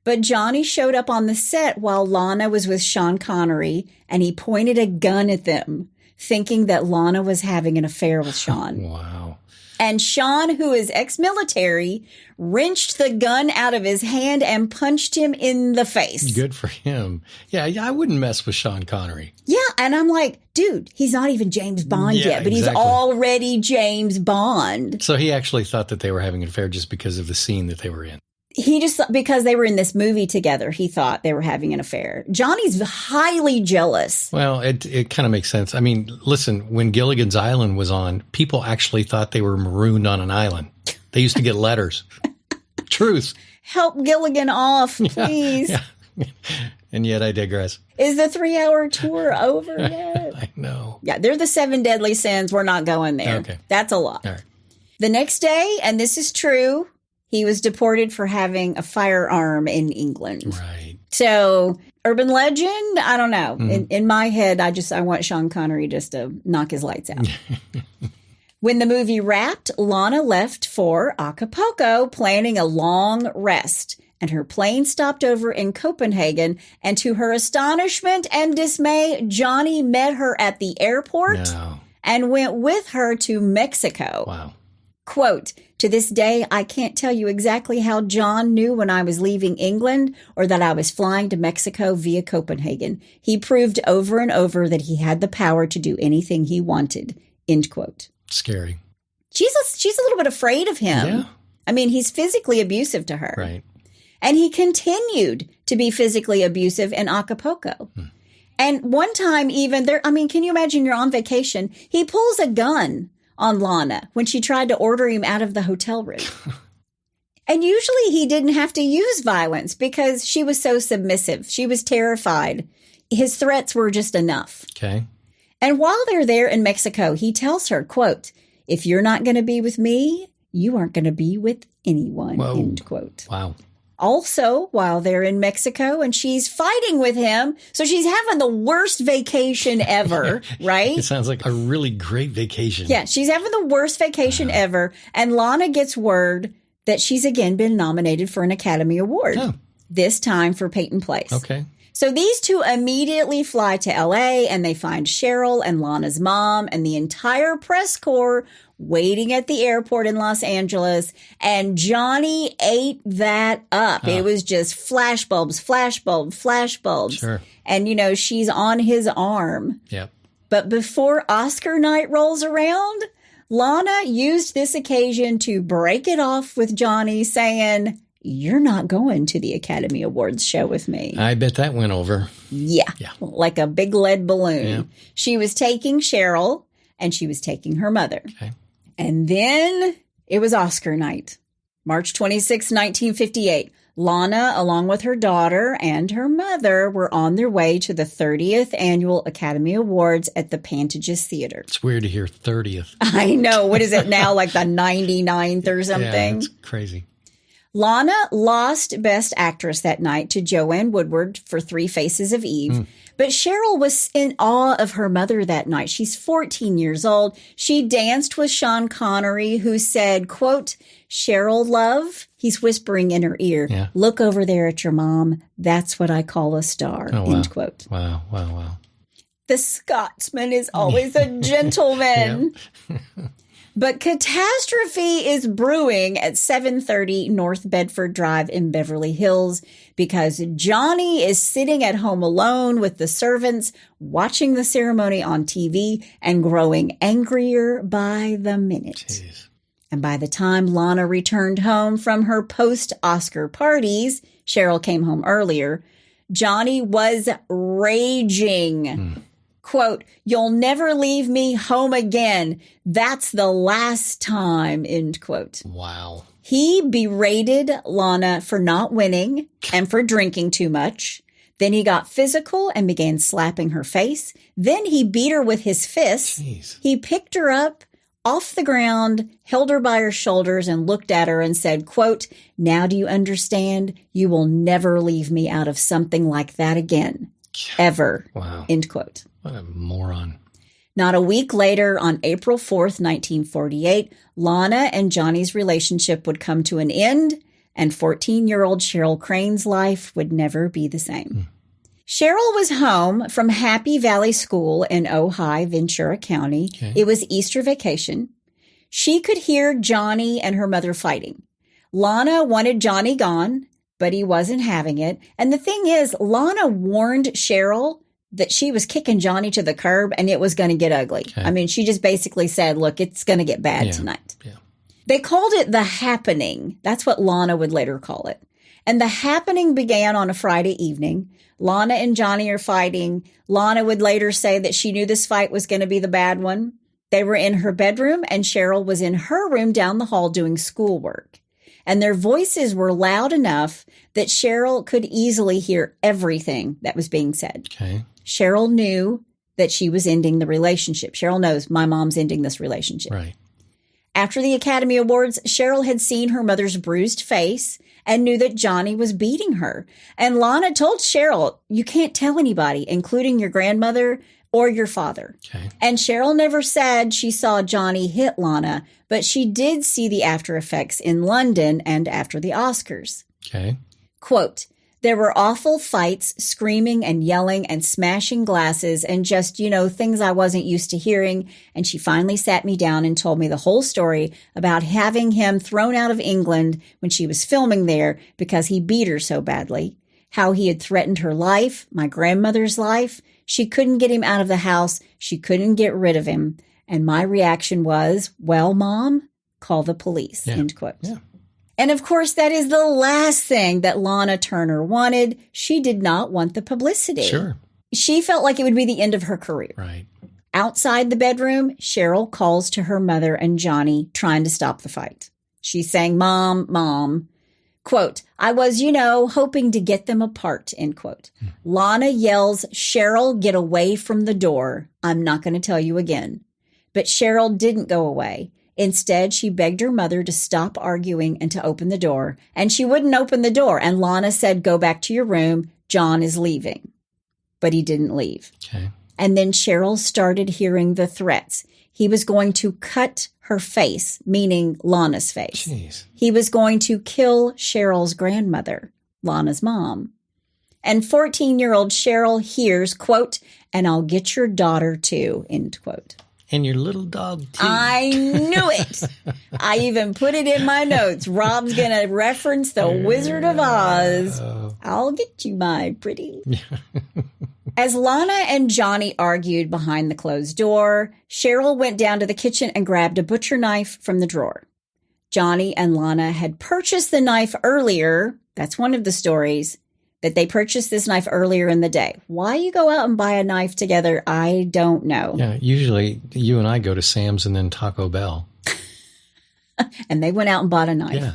But Johnny showed up on the set while Lana was with Sean Connery, and he pointed a gun at them, thinking that Lana was having an affair with Sean. Wow. and Sean, who is ex-military, wrenched the gun out of his hand and punched him in the face. Good for him. Yeah, I wouldn't mess with Sean Connery. Yeah, and I'm like, dude, he's not even James Bond yet, but he's already James Bond. So he actually thought that they were having an affair just because of the scene that they were in. He just, because they were in this movie together, he thought they were having an affair. Johnny's highly jealous. Well, it kind of makes sense. I mean, listen, when Gilligan's Island was on, people actually thought they were marooned on an island. They used to get letters. Truth. Help Gilligan off, please. Yeah. And yet I digress. Is the 3-hour tour over yet? I know. Yeah, they're the 7 deadly sins. We're not going there. Okay. That's a lot. All right. The next day, and this is true, he was deported for having a firearm in England. Right. So, urban legend, I don't know. In my head, I want Sean Connery just to knock his lights out. When the movie wrapped, Lana left for Acapulco, planning a long rest. And her plane stopped over in Copenhagen. And to her astonishment and dismay, Johnny met her at the airport and went with her to Mexico. Wow. Quote, to this day, I can't tell you exactly how John knew when I was leaving England or that I was flying to Mexico via Copenhagen. He proved over and over that he had the power to do anything he wanted. End quote. Scary. She's a little bit afraid of him. Yeah. I mean, he's physically abusive to her. Right. And he continued to be physically abusive in Acapulco. And one time even there, I mean, can you imagine you're on vacation? He pulls a gun on Lana when she tried to order him out of the hotel room. And usually he didn't have to use violence because she was so submissive. She was terrified. His threats were just enough. Okay. And while they're there in Mexico, he tells her, quote, if you're not going to be with me, you aren't going to be with anyone, Whoa. end quote. Wow. Also, while they're in Mexico and she's fighting with him, so she's having the worst vacation ever, right? It sounds like a really great vacation. Yeah, she's having the worst vacation ever. And Lana gets word that she's again been nominated for an Academy Award, this time for Peyton Place. Okay. So these two immediately fly to L.A. and they find Cheryl and Lana's mom and the entire press corps waiting at the airport in Los Angeles. And Johnny ate that up. It was just flashbulbs, flashbulbs. Sure. And, you know, she's on his arm. Yep. But before Oscar night rolls around, Lana used this occasion to break it off with Johnny, saying, you're not going to the Academy Awards show with me. I bet that went over. Yeah. Like a big lead balloon. Yeah. She was taking Cheryl and she was taking her mother. Okay. And then it was Oscar night, March 26, 1958. Lana, along with her daughter and her mother, were on their way to the 30th Annual Academy Awards at the Pantages Theater. It's weird to hear 30th. I know. What is it now? Like the 99th or something? Yeah, it's crazy. Lana lost Best Actress that night to Joanne Woodward for Three Faces of Eve. But Cheryl was in awe of her mother that night. She's 14 years old. She danced with Sean Connery, who said, quote, Cheryl, love, he's whispering in her ear, look over there at your mom. That's what I call a star, end quote. Wow. The Scotsman is always a gentleman. But catastrophe is brewing at 730 North Bedford Drive in Beverly Hills because Johnny is sitting at home alone with the servants, watching the ceremony on TV and growing angrier by the minute. Jeez. And by the time Lana returned home from her post-Oscar parties, Cheryl came home earlier, Johnny was raging. Quote, you'll never leave me home again. That's the last time, end quote. Wow. He berated Lana for not winning and for drinking too much. Then he got physical and began slapping her face. Then he beat her with his fists. Jeez. He picked her up off the ground, held her by her shoulders and looked at her and said, quote, now do you understand? You will never leave me out of something like that again. Ever. Wow. End quote. What a moron. Not a week later, on April 4th, 1948, Lana and Johnny's relationship would come to an end, and 14-year-old Cheryl Crane's life would never be the same. Cheryl was home from Happy Valley School in Ojai, Ventura County. It was Easter vacation. She could hear Johnny and her mother fighting. Lana wanted Johnny gone, but he wasn't having it. And the thing is, Lana warned Cheryl that she was kicking Johnny to the curb and it was going to get ugly. Okay. I mean, she just basically said, look, it's going to get bad tonight. Yeah. They called it the happening. That's what Lana would later call it. And the happening began on a Friday evening. Lana and Johnny are fighting. Lana would later say that she knew this fight was going to be the bad one. They were in her bedroom and Cheryl was in her room down the hall doing schoolwork. And their voices were loud enough that Cheryl could easily hear everything that was being said. Okay. Cheryl knew that she was ending the relationship. Cheryl knows my mom's ending this relationship. Right. After the Academy Awards, Cheryl had seen her mother's bruised face and knew that Johnny was beating her. And Lana told Cheryl, you can't tell anybody, including your grandmother or your father. Okay. And Cheryl never said she saw Johnny hit Lana, but she did see the after effects in London and after the Oscars. Okay. Quote, there were awful fights, screaming and yelling and smashing glasses and just, things I wasn't used to hearing. And she finally sat me down and told me the whole story about having him thrown out of England when she was filming there because he beat her so badly, how he had threatened her life, my grandmother's life. She couldn't get him out of the house. She couldn't get rid of him. And my reaction was, well, Mom, call the police, end quote. Yeah. And of course, that is the last thing that Lana Turner wanted. She did not want the publicity. Sure. She felt like it would be the end of her career. Right. Outside the bedroom, Cheryl calls to her mother and Johnny, trying to stop the fight. She's saying, Mom, Mom. Quote, I was, hoping to get them apart, end quote. Lana yells, Cheryl, get away from the door. I'm not going to tell you again. But Cheryl didn't go away. Instead, she begged her mother to stop arguing and to open the door. And she wouldn't open the door. And Lana said, go back to your room. John is leaving. But he didn't leave. Okay. And then Cheryl started hearing the threats. He was going to cut her face, meaning Lana's face. Jeez. He was going to kill Cheryl's grandmother, Lana's mom. And 14-year-old Cheryl hears, quote, and I'll get your daughter too, end quote. And your little dog, too. I knew it. I even put it in my notes. Rob's going to reference the Wizard of Oz. I'll get you, my pretty. As Lana and Johnny argued behind the closed door, Cheryl went down to the kitchen and grabbed a butcher knife from the drawer. Johnny and Lana had purchased the knife earlier. That's one of the stories. That they purchased this knife earlier in the day. Why you go out and buy a knife together, I don't know. Yeah, usually you and I go to Sam's and then Taco Bell. And they went out and bought a knife. Yeah.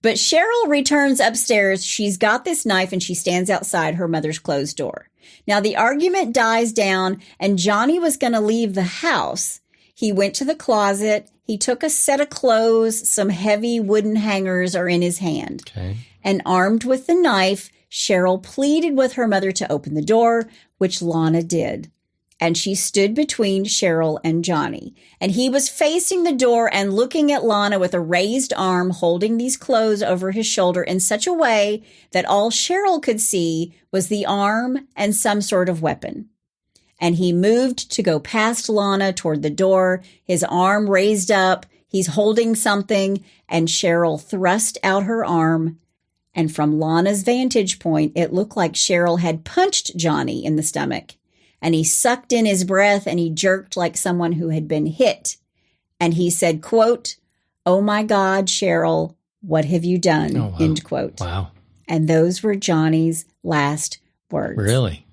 But Cheryl returns upstairs. She's got this knife and she stands outside her mother's closed door. Now the argument dies down and Johnny was going to leave the house. He went to the closet. He took a set of clothes. Some heavy wooden hangers are in his hand. Okay. And armed with the knife, Cheryl pleaded with her mother to open the door, which Lana did. And she stood between Cheryl and Johnny. And he was facing the door and looking at Lana with a raised arm, holding these clothes over his shoulder in such a way that all Cheryl could see was the arm and some sort of weapon. And he moved to go past Lana toward the door, his arm raised up. He's holding something, and Cheryl thrust out her arm. And from Lana's vantage point, it looked like Cheryl had punched Johnny in the stomach. And he sucked in his breath and he jerked like someone who had been hit. And he said, quote, oh my God, Cheryl, what have you done? Oh, wow. End quote. Wow. And those were Johnny's last words. Really?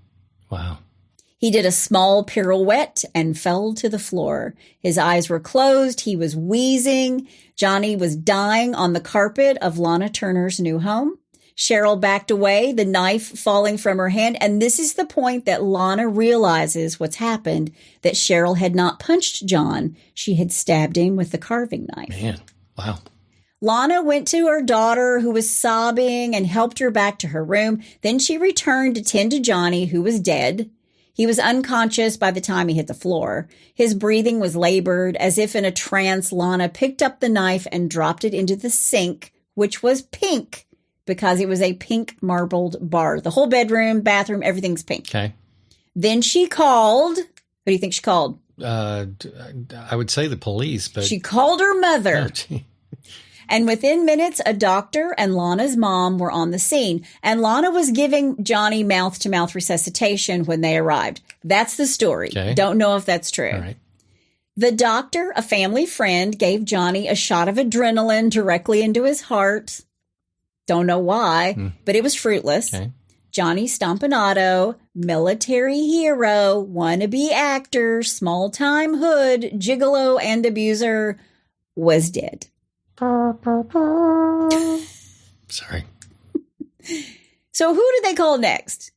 Wow. He did a small pirouette and fell to the floor. His eyes were closed. He was wheezing. Johnny was dying on the carpet of Lana Turner's new home. Cheryl backed away, the knife falling from her hand. And this is the point that Lana realizes what's happened, that Cheryl had not punched John. She had stabbed him with the carving knife. Man, wow. Lana went to her daughter, who was sobbing, and helped her back to her room. Then she returned to tend to Johnny, who was dead. He was unconscious by the time he hit the floor. His breathing was labored. As if in a trance, Lana picked up the knife and dropped it into the sink, which was pink because it was a pink marbled bar. The whole bedroom, bathroom, everything's pink. Okay. Then she called. What do you think she called? I would say the police, but she called her mother. Oh, and within minutes, a doctor and Lana's mom were on the scene. And Lana was giving Johnny mouth-to-mouth resuscitation when they arrived. That's the story. Okay. Don't know if that's true. all right. The doctor, a family friend, gave Johnny a shot of adrenaline directly into his heart. Don't know why, but it was fruitless. Okay. Johnny Stompanato, military hero, wannabe actor, small-time hood, gigolo, and abuser, was dead. Sorry. So who did they call next?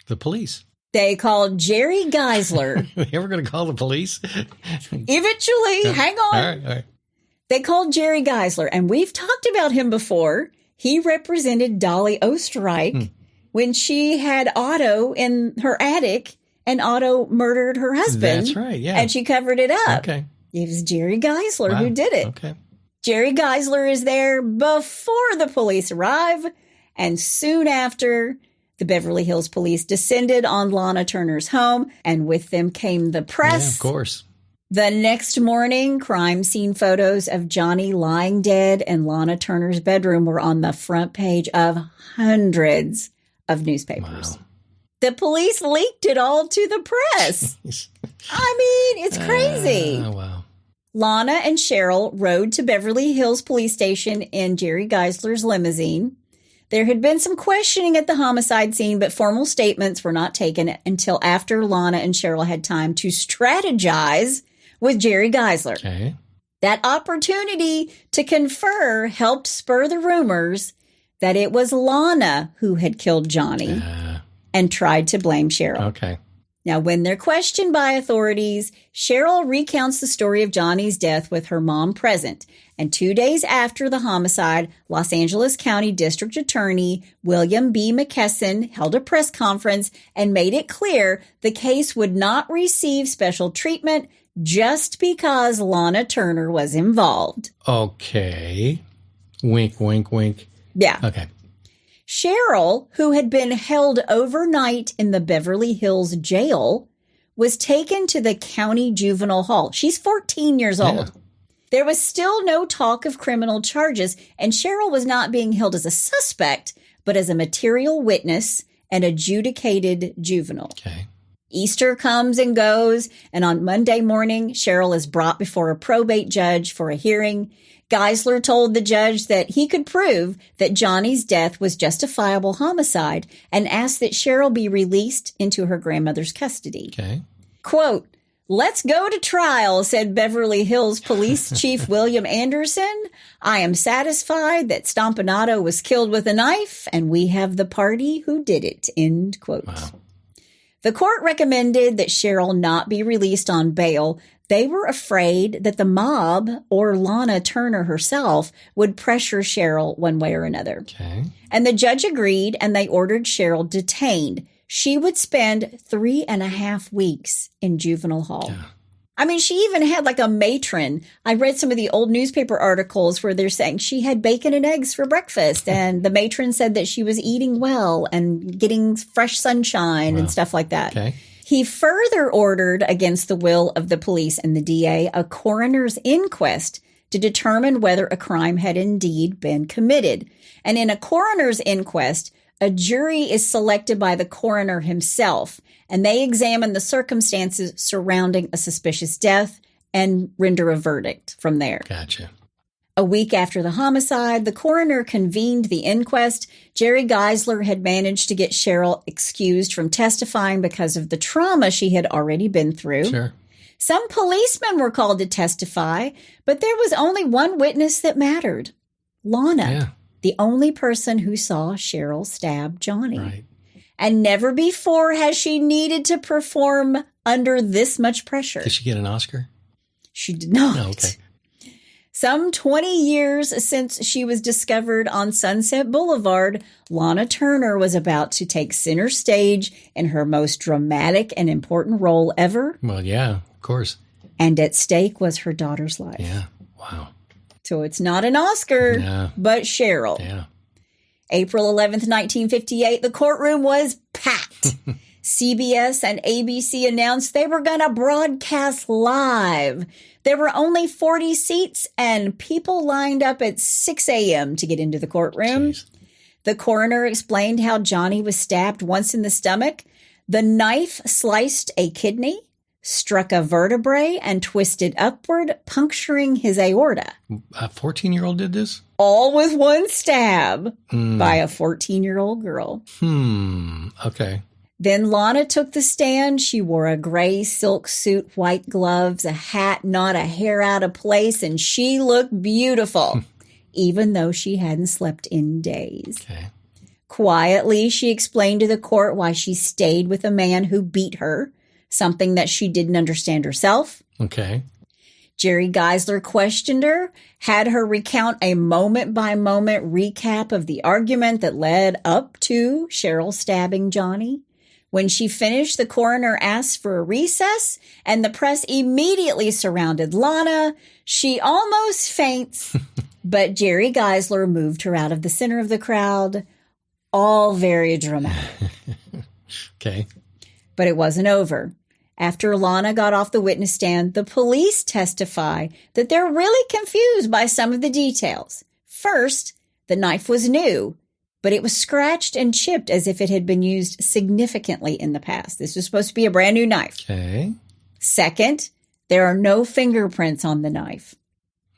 The police. They called Jerry Geisler. Are they ever going to call the police? Eventually, hang on. All right. They called Jerry Geisler, and we've talked about him before. He represented Dolly Osterreich when she had Otto in her attic, and Otto murdered her husband. That's right, yeah. And she covered it up. Okay. It was Jerry Geisler Wow. who did it. Okay. Jerry Geisler is there before the police arrive, and soon after, the Beverly Hills police descended on Lana Turner's home, and with them came the press. Yeah, of course. The next morning, crime scene photos of Johnny lying dead in Lana Turner's bedroom were on the front page of hundreds of newspapers. Wow. The police leaked it all to the press. I mean, it's crazy. Oh, wow. Lana and Cheryl rode to Beverly Hills Police Station in Jerry Geisler's limousine. There had been some questioning at the homicide scene, but formal statements were not taken until after Lana and Cheryl had time to strategize with Jerry Geisler. Okay. That opportunity to confer helped spur the rumors that it was Lana who had killed Johnny and tried to blame Cheryl. Okay. Now, when they're questioned by authorities, Cheryl recounts the story of Johnny's death with her mom present. And 2 days after the homicide, Los Angeles County District Attorney William B. McKesson held a press conference and made it clear the case would not receive special treatment just because Lana Turner was involved. Okay. Wink, wink, wink. Yeah. Okay. Cheryl, who had been held overnight in the Beverly Hills jail, was taken to the county juvenile hall. She's 14 years old. Yeah. There was still no talk of criminal charges, and Cheryl was not being held as a suspect, but as a material witness and adjudicated juvenile. Okay. Easter comes and goes, and on Monday morning, Cheryl is brought before a probate judge for a hearing. Geisler told the judge that he could prove that Johnny's death was justifiable homicide and asked that Cheryl be released into her grandmother's custody. Okay. Quote, "Let's go to trial," said Beverly Hills Police Chief William Anderson. "I am satisfied that Stompanado was killed with a knife, and we have the party who did it." End quote. Wow. The court recommended that Cheryl not be released on bail. They were afraid that the mob or Lana Turner herself would pressure Cheryl one way or another. Okay. And the judge agreed, and they ordered Cheryl detained. She would spend 3.5 weeks in juvenile hall. Yeah. I mean, she even had like a matron. I read some of the old newspaper articles where they're saying she had bacon and eggs for breakfast. And the matron said that she was eating well and getting fresh sunshine and stuff like that. Okay. He further ordered, against the will of the police and the DA, a coroner's inquest to determine whether a crime had indeed been committed. And in a coroner's inquest, a jury is selected by the coroner himself, and they examine the circumstances surrounding a suspicious death and render a verdict from there. Gotcha. A week after the homicide, the coroner convened the inquest. Jerry Geisler had managed to get Cheryl excused from testifying because of the trauma she had already been through. Sure. Some policemen were called to testify, but there was only one witness that mattered. Lana, Yeah. the only person who saw Cheryl stab Johnny. Right. And never before has she needed to perform under this much pressure. Did she get an Oscar? She did not. No, okay. Some 20 years since she was discovered on Sunset Boulevard, Lana Turner was about to take center stage in her most dramatic and important role ever. Well, yeah, of course. And at stake was her daughter's life. Yeah. Wow. So it's not an Oscar, Yeah. but Cheryl. Yeah. April 11th, 1958, the courtroom was packed. CBS and ABC announced they were going to broadcast live. There were only 40 seats, and people lined up at 6 a.m. to get into the courtroom. Jeez. The coroner explained how Johnny was stabbed once in the stomach. The knife sliced a kidney, struck a vertebrae, and twisted upward, puncturing his aorta. A 14-year-old did this? All with one stab by a 14-year-old girl. Okay. Then Lana took the stand. She wore a gray silk suit, white gloves, a hat, not a hair out of place, and she looked beautiful, even though she hadn't slept in days. Okay. Quietly, she explained to the court why she stayed with a man who beat her, something that she didn't understand herself. Okay. Jerry Geisler questioned her, had her recount a moment-by-moment recap of the argument that led up to Cheryl stabbing Johnny. When she finished, the coroner asked for a recess, and the press immediately surrounded Lana. She almost faints, but Jerry Geisler moved her out of the center of the crowd. All very dramatic. Okay. But it wasn't over. After Lana got off the witness stand, the police testify that they're really confused by some of the details. First, the knife was new, but it was scratched and chipped as if it had been used significantly in the past. This was supposed to be a brand new knife. Okay. Second, there are no fingerprints on the knife.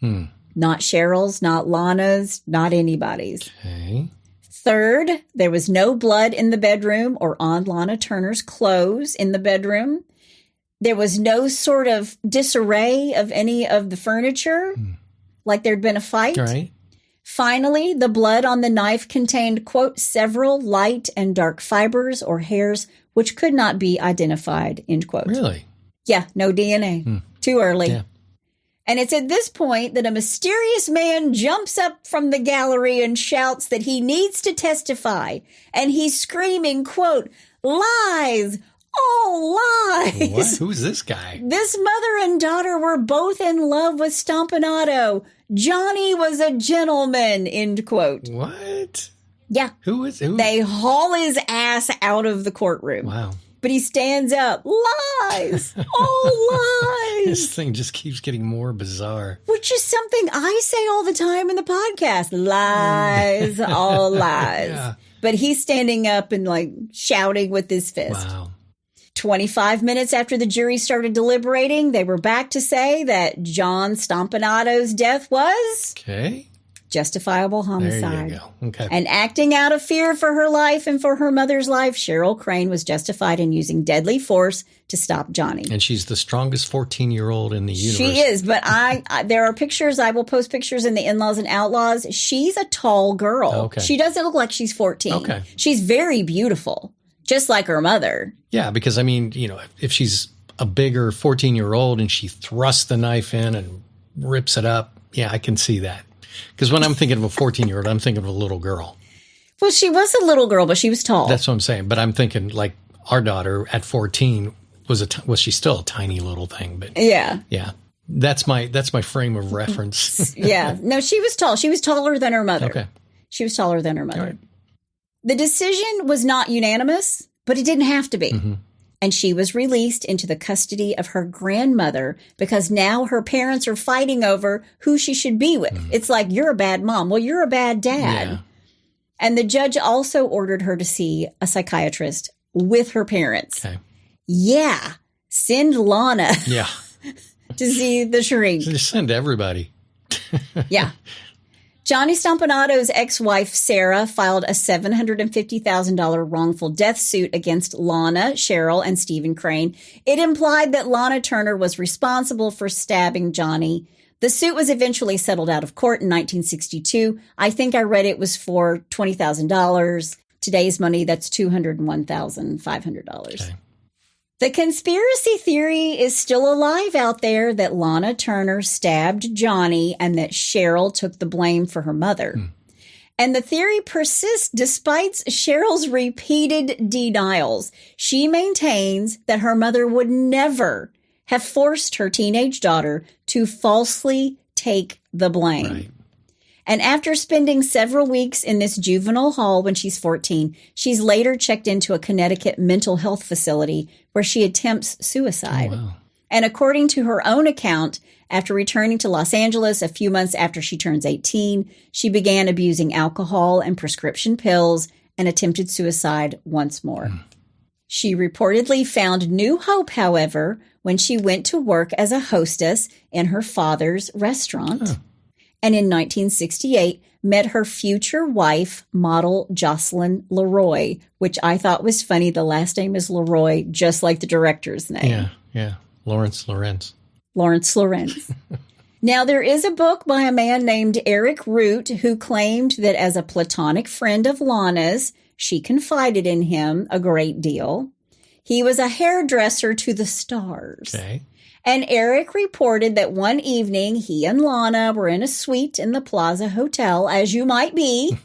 Not Cheryl's, not Lana's, not anybody's. Okay. Third, there was no blood in the bedroom or on Lana Turner's clothes in the bedroom. There was no sort of disarray of any of the furniture, like there'd been a fight. All right. Finally, the blood on the knife contained, quote, several light and dark fibers or hairs which could not be identified, end quote. Really? Yeah, no DNA. Too early. Yeah. And it's at this point that a mysterious man jumps up from the gallery and shouts that he needs to testify. And he's screaming, quote, lies, all lies. What? Who's this guy? This mother and daughter were both in love with Stompanado. Johnny was a gentleman, end quote. What? Yeah. Who? They haul his ass out of the courtroom. Wow. But he stands up. Lies. All lies. This thing just keeps getting more bizarre. Which is something I say all the time in the podcast. Lies. All lies. Yeah. But he's standing up and like shouting with his fist. Wow. 25 minutes after the jury started deliberating, they were back to say that John Stompanado's death was Okay. justifiable homicide. There you go. Okay. And acting out of fear for her life and for her mother's life, Cheryl Crane was justified in using deadly force to stop Johnny. And she's the strongest 14-year-old in the universe. She is, but there are pictures. I will post pictures in the In-Laws and Outlaws. She's a tall girl. Okay. She doesn't look like she's 14. Okay. She's very beautiful, just like her mother. Yeah, because, I mean, you know, if she's a bigger 14-year-old and she thrusts the knife in and rips it up, yeah, I can see that. Because when I'm thinking of a 14-year-old, I'm thinking of a little girl. Well, she was a little girl, but she was tall. That's what I'm saying. But I'm thinking, like, our daughter at 14 was she still a tiny little thing? But yeah. That's my frame of reference. Yeah. No, she was tall. She was taller than her mother. Okay. She was taller than her mother. All right. The decision was not unanimous, but it didn't have to be. Mm-hmm. And she was released into the custody of her grandmother because now her parents are fighting over who she should be with. Mm-hmm. It's like, you're a bad mom. Well, you're a bad dad. Yeah. And the judge also ordered her to see a psychiatrist with her parents. Okay. Yeah. Send Lana Yeah. to see the shrink. Just send everybody. Yeah. Johnny Stompanado's ex-wife, Sarah, filed a $750,000 wrongful death suit against Lana, Cheryl, and Stephen Crane. It implied that Lana Turner was responsible for stabbing Johnny. The suit was eventually settled out of court in 1962. I think I read it was for $20,000. Today's money, that's $201,500. Okay. The conspiracy theory is still alive out there that Lana Turner stabbed Johnny and that Cheryl took the blame for her mother. And the theory persists despite Cheryl's repeated denials. She maintains that her mother would never have forced her teenage daughter to falsely take the blame. Right. And after spending several weeks in this juvenile hall when she's 14, she's later checked into a Connecticut mental health facility where she attempts suicide. Oh, wow. And according to her own account, after returning to Los Angeles a few months after she turns 18, she began abusing alcohol and prescription pills and attempted suicide once more. She reportedly found new hope, however, when she went to work as a hostess in her father's restaurant. And in 1968, met her future wife, model Jocelyn Leroy, which I thought was funny. The last name is Leroy, just like the director's name. Yeah. Lawrence Lorenz. Now, there is a book by a man named Eric Root who claimed that as a platonic friend of Lana's, she confided in him a great deal. He was a hairdresser to the stars. Okay. And Eric reported that one evening he and Lana were in a suite in the Plaza Hotel, as you might be,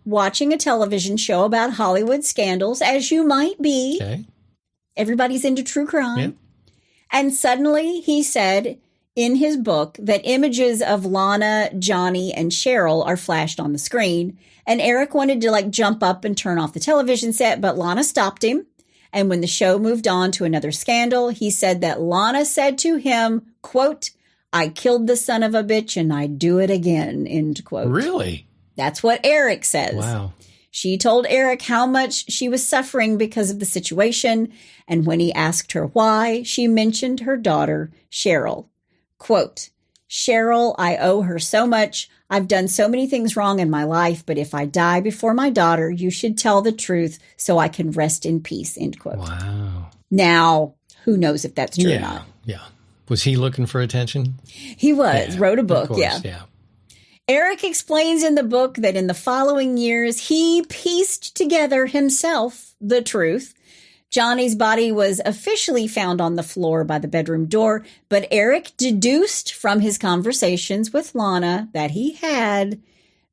watching a television show about Hollywood scandals, as you might be. Okay. Everybody's into true crime. Yep. And suddenly he said in his book that images of Lana, Johnny, and Cheryl are flashed on the screen. And Eric wanted to jump up and turn off the television set, but Lana stopped him. And when the show moved on to another scandal, he said that Lana said to him, quote, "I killed the son of a bitch and I'd do it again," end quote. Really? That's what Eric says. Wow. She told Eric how much she was suffering because of the situation. And when he asked her why, she mentioned her daughter, Cheryl. Quote, "Cheryl, I owe her so much. I've done so many things wrong in my life, but if I die before my daughter, you should tell the truth so I can rest in peace," end quote. Wow. Now, who knows if that's true or not? Yeah. Was he looking for attention? He was. Wrote a book, Of course, yeah. Eric explains in the book that in the following years, he pieced together himself the truth. Johnny's body was officially found on the floor by the bedroom door, but Eric deduced from his conversations with Lana that he had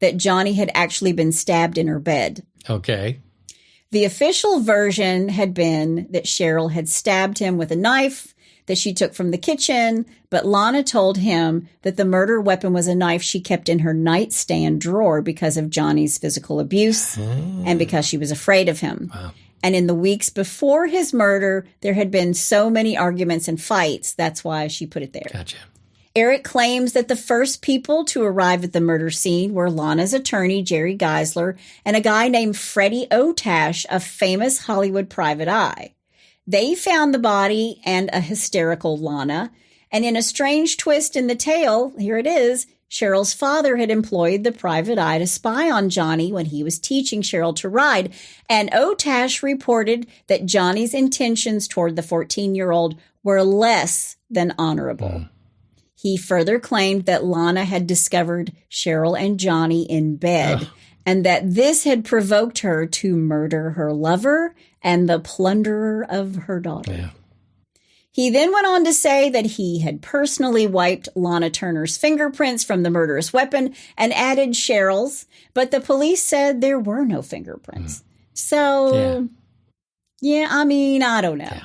that Johnny had actually been stabbed in her bed. Okay. The official version had been that Cheryl had stabbed him with a knife that she took from the kitchen, but Lana told him that the murder weapon was a knife she kept in her nightstand drawer because of Johnny's physical abuse and because she was afraid of him. Wow. And in the weeks before his murder, there had been so many arguments and fights. That's why she put it there. Gotcha. Eric claims that the first people to arrive at the murder scene were Lana's attorney, Jerry Geisler, and a guy named Freddie Otash, a famous Hollywood private eye. They found the body and a hysterical Lana. And in a strange twist in the tale, here it is, Cheryl's father had employed the private eye to spy on Johnny when he was teaching Cheryl to ride. And Otash reported that Johnny's intentions toward the 14-year-old were less than honorable. He further claimed that Lana had discovered Cheryl and Johnny in bed and that this had provoked her to murder her lover and the plunderer of her daughter. Yeah. He then went on to say that he had personally wiped Lana Turner's fingerprints from the murderous weapon and added Cheryl's, but the police said there were no fingerprints. So, I don't know. Yeah.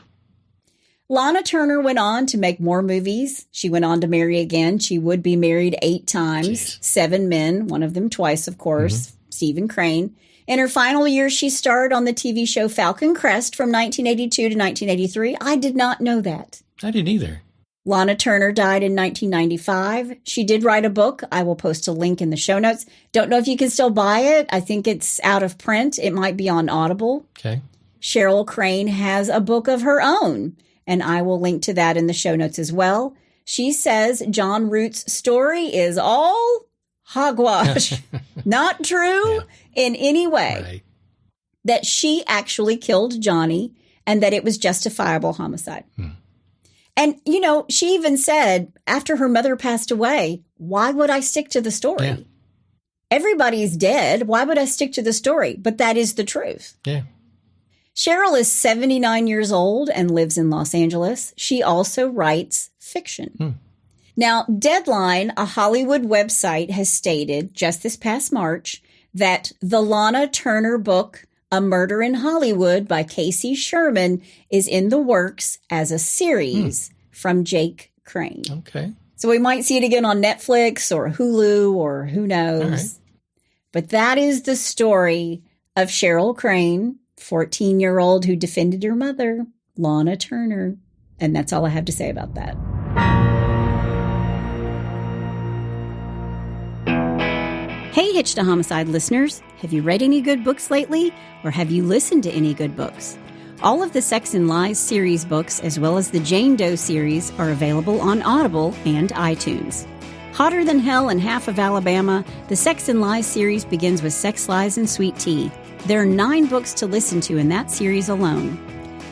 Lana Turner went on to make more movies. She went on to marry again. She would be married 8 times, Jeez. 7 men, one of them twice, of course, Stephen Crane. In her final years, she starred on the TV show Falcon Crest from 1982 to 1983. I did not know that. I didn't either. Lana Turner died in 1995. She did write a book. I will post a link in the show notes. Don't know if you can still buy it. I think it's out of print. It might be on Audible. Okay. Cheryl Crane has a book of her own, and I will link to that in the show notes as well. She says John Root's story is all hogwash, not true in any way, Right. that she actually killed Johnny and that it was justifiable homicide. And, she even said after her mother passed away, why would I stick to the story? Yeah. Everybody's dead. Why would I stick to the story? But that is the truth. Yeah. Cheryl is 79 years old and lives in Los Angeles. She also writes fiction. Now, Deadline, a Hollywood website, has stated just this past March that the Lana Turner book, A Murder in Hollywood by Casey Sherman, is in the works as a series from Jake Crane. Okay. So we might see it again on Netflix or Hulu or who knows. Right. But that is the story of Cheryl Crane, 14-year-old who defended her mother, Lana Turner. And that's all I have to say about that. Hey, Hitch to Homicide listeners. Have you read any good books lately? Or have you listened to any good books? All of the Sex and Lies series books, as well as the Jane Doe series, are available on Audible and iTunes. Hotter than hell in half of Alabama, the Sex and Lies series begins with Sex, Lies, and Sweet Tea. There are 9 books to listen to in that series alone.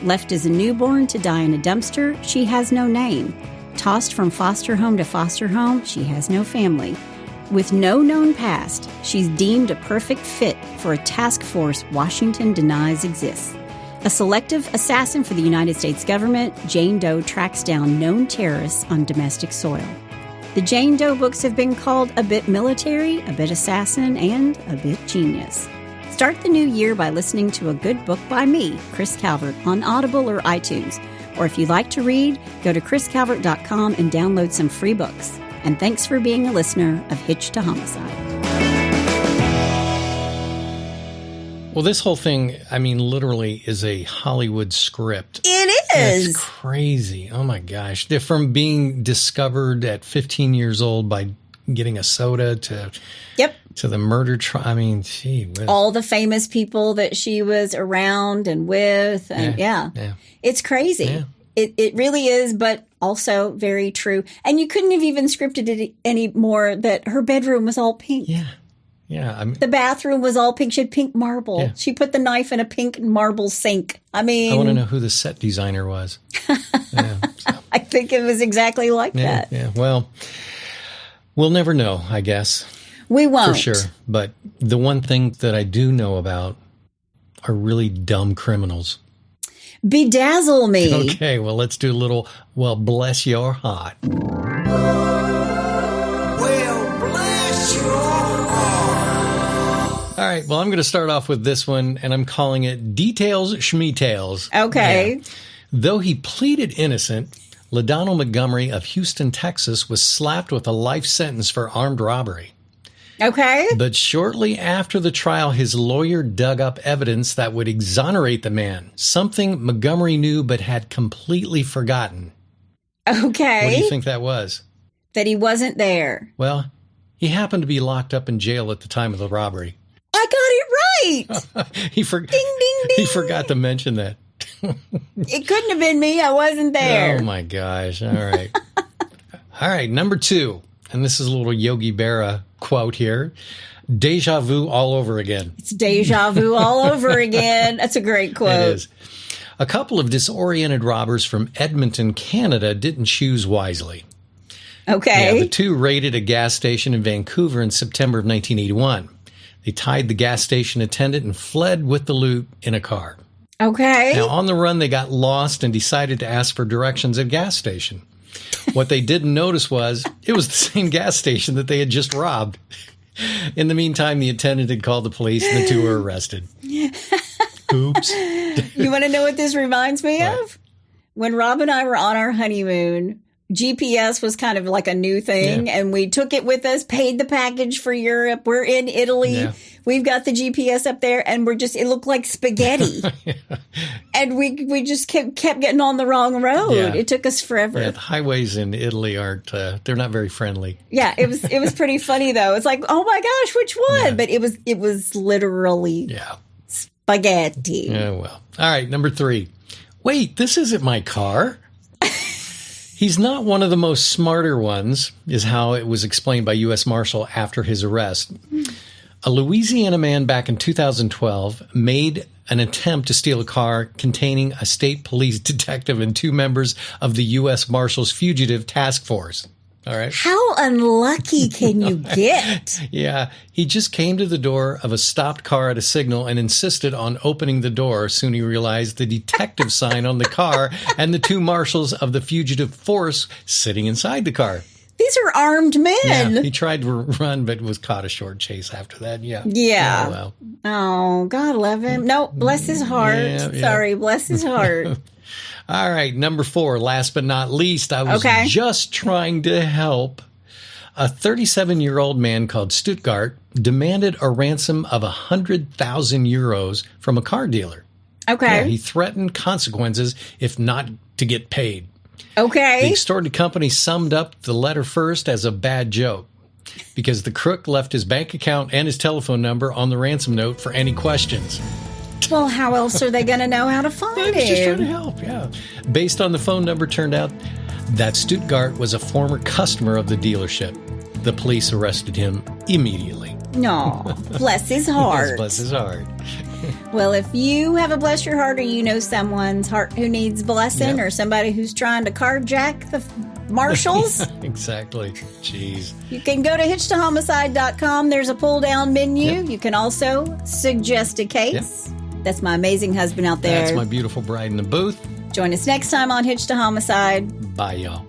Left as a newborn to die in a dumpster, she has no name. Tossed from foster home to foster home, she has no family. With no known past, she's deemed a perfect fit for a task force Washington denies exists. A selective assassin for the United States government, Jane Doe tracks down known terrorists on domestic soil. The Jane Doe books have been called a bit military, a bit assassin, and a bit genius. Start the new year by listening to a good book by me, Chris Calvert, on Audible or iTunes. Or if you like to read, go to chriscalvert.com and download some free books. And thanks for being a listener of Hitch to Homicide. Well, this whole thing, I mean, literally is a Hollywood script. It is. It's crazy. Oh, my gosh. They're from being discovered at 15 years old by getting a soda to the murder trial. I mean, gee whiz. All the famous people that she was around and with. And yeah. It's crazy. Yeah. It really is, but also very true. And you couldn't have even scripted it anymore that her bedroom was all pink. Yeah. Yeah. I mean, the bathroom was all pink. She had pink marble. Yeah. She put the knife in a pink marble sink. I mean, I want to know who the set designer was. Yeah, so. I think it was exactly like that. Yeah. Well, we'll never know, I guess. We won't. For sure. But the one thing that I do know about are really dumb criminals. Bedazzle me. Okay, well, let's do a little, well, bless your heart. Well, bless your heart. All right, well, I'm going to start off with this one, and I'm calling it Details Schmeetails. Okay. Yeah. Though he pleaded innocent, LaDonald Montgomery of Houston, Texas, was slapped with a life sentence for armed robbery. Okay. But shortly after the trial, his lawyer dug up evidence that would exonerate the man, something Montgomery knew but had completely forgotten. Okay. What do you think that was? That he wasn't there. Well, he happened to be locked up in jail at the time of the robbery. I got it right. Ding, ding, ding. He forgot to mention that. It couldn't have been me. I wasn't there. Oh, my gosh. All right. All right, number 2. And this is a little Yogi Berra quote here. Deja vu all over again. It's deja vu all over again. That's a great quote. It is. A couple of disoriented robbers from Edmonton, Canada didn't choose wisely. Okay. Yeah, the two raided a gas station in Vancouver in September of 1981. They tied the gas station attendant and fled with the loot in a car. Okay. Now, on the run, they got lost and decided to ask for directions at a gas station. What they didn't notice was it was the same gas station that they had just robbed. In the meantime, the attendant had called the police and the two were arrested. Oops. You want to know what this reminds me of? When Rob and I were on our honeymoon, GPS was kind of like a new thing, and we took it with us, paid the package for Europe. We're in Italy. Yeah. We've got the GPS up there, and it looked like spaghetti. And we just kept getting on the wrong road. Yeah. It took us forever. Yeah, the highways in Italy aren't, they're not very friendly. Yeah, it was pretty funny, though. It's like, oh my gosh, which one? Yeah. But it was literally spaghetti. Yeah, well. All right, number 3. Wait, this isn't my car. He's not one of the most smarter ones, is how it was explained by U.S. Marshal after his arrest. A Louisiana man back in 2012 made an attempt to steal a car containing a state police detective and 2 members of the U.S. Marshal's fugitive task force. All right. How unlucky can you get? Yeah. He just came to the door of a stopped car at a signal and insisted on opening the door. Soon he realized the detective sign on the car and the 2 marshals of the fugitive force sitting inside the car. These are armed men. Yeah, he tried to run, but was caught a short chase after that. Yeah. Yeah. Oh, well. Oh, God love him. No, bless his heart. Yeah. Sorry, bless his heart. All right, number 4, last but not least, I was just trying to help. A 37-year-old man called Stuttgart demanded a ransom of 100,000 euros from a car dealer. Okay. Yeah, he threatened consequences if not to get paid. Okay. The extorted company summed up the letter first as a bad joke because the crook left his bank account and his telephone number on the ransom note for any questions. Well, how else are they going to know how to find him? I was just trying to help, yeah. Based on the phone number, turned out that Stuttgart was a former customer of the dealership. The police arrested him immediately. No, bless his heart. Yes, bless his heart. Well, if you have a bless your heart or you know someone's heart who needs blessing or somebody who's trying to carjack the marshals. Exactly. Jeez. You can go to hitchtohomicide.com. There's a pull down menu. Yep. You can also suggest a case. Yep. That's my amazing husband out there. That's my beautiful bride in the booth. Join us next time on Hitch to Homicide. Bye, y'all.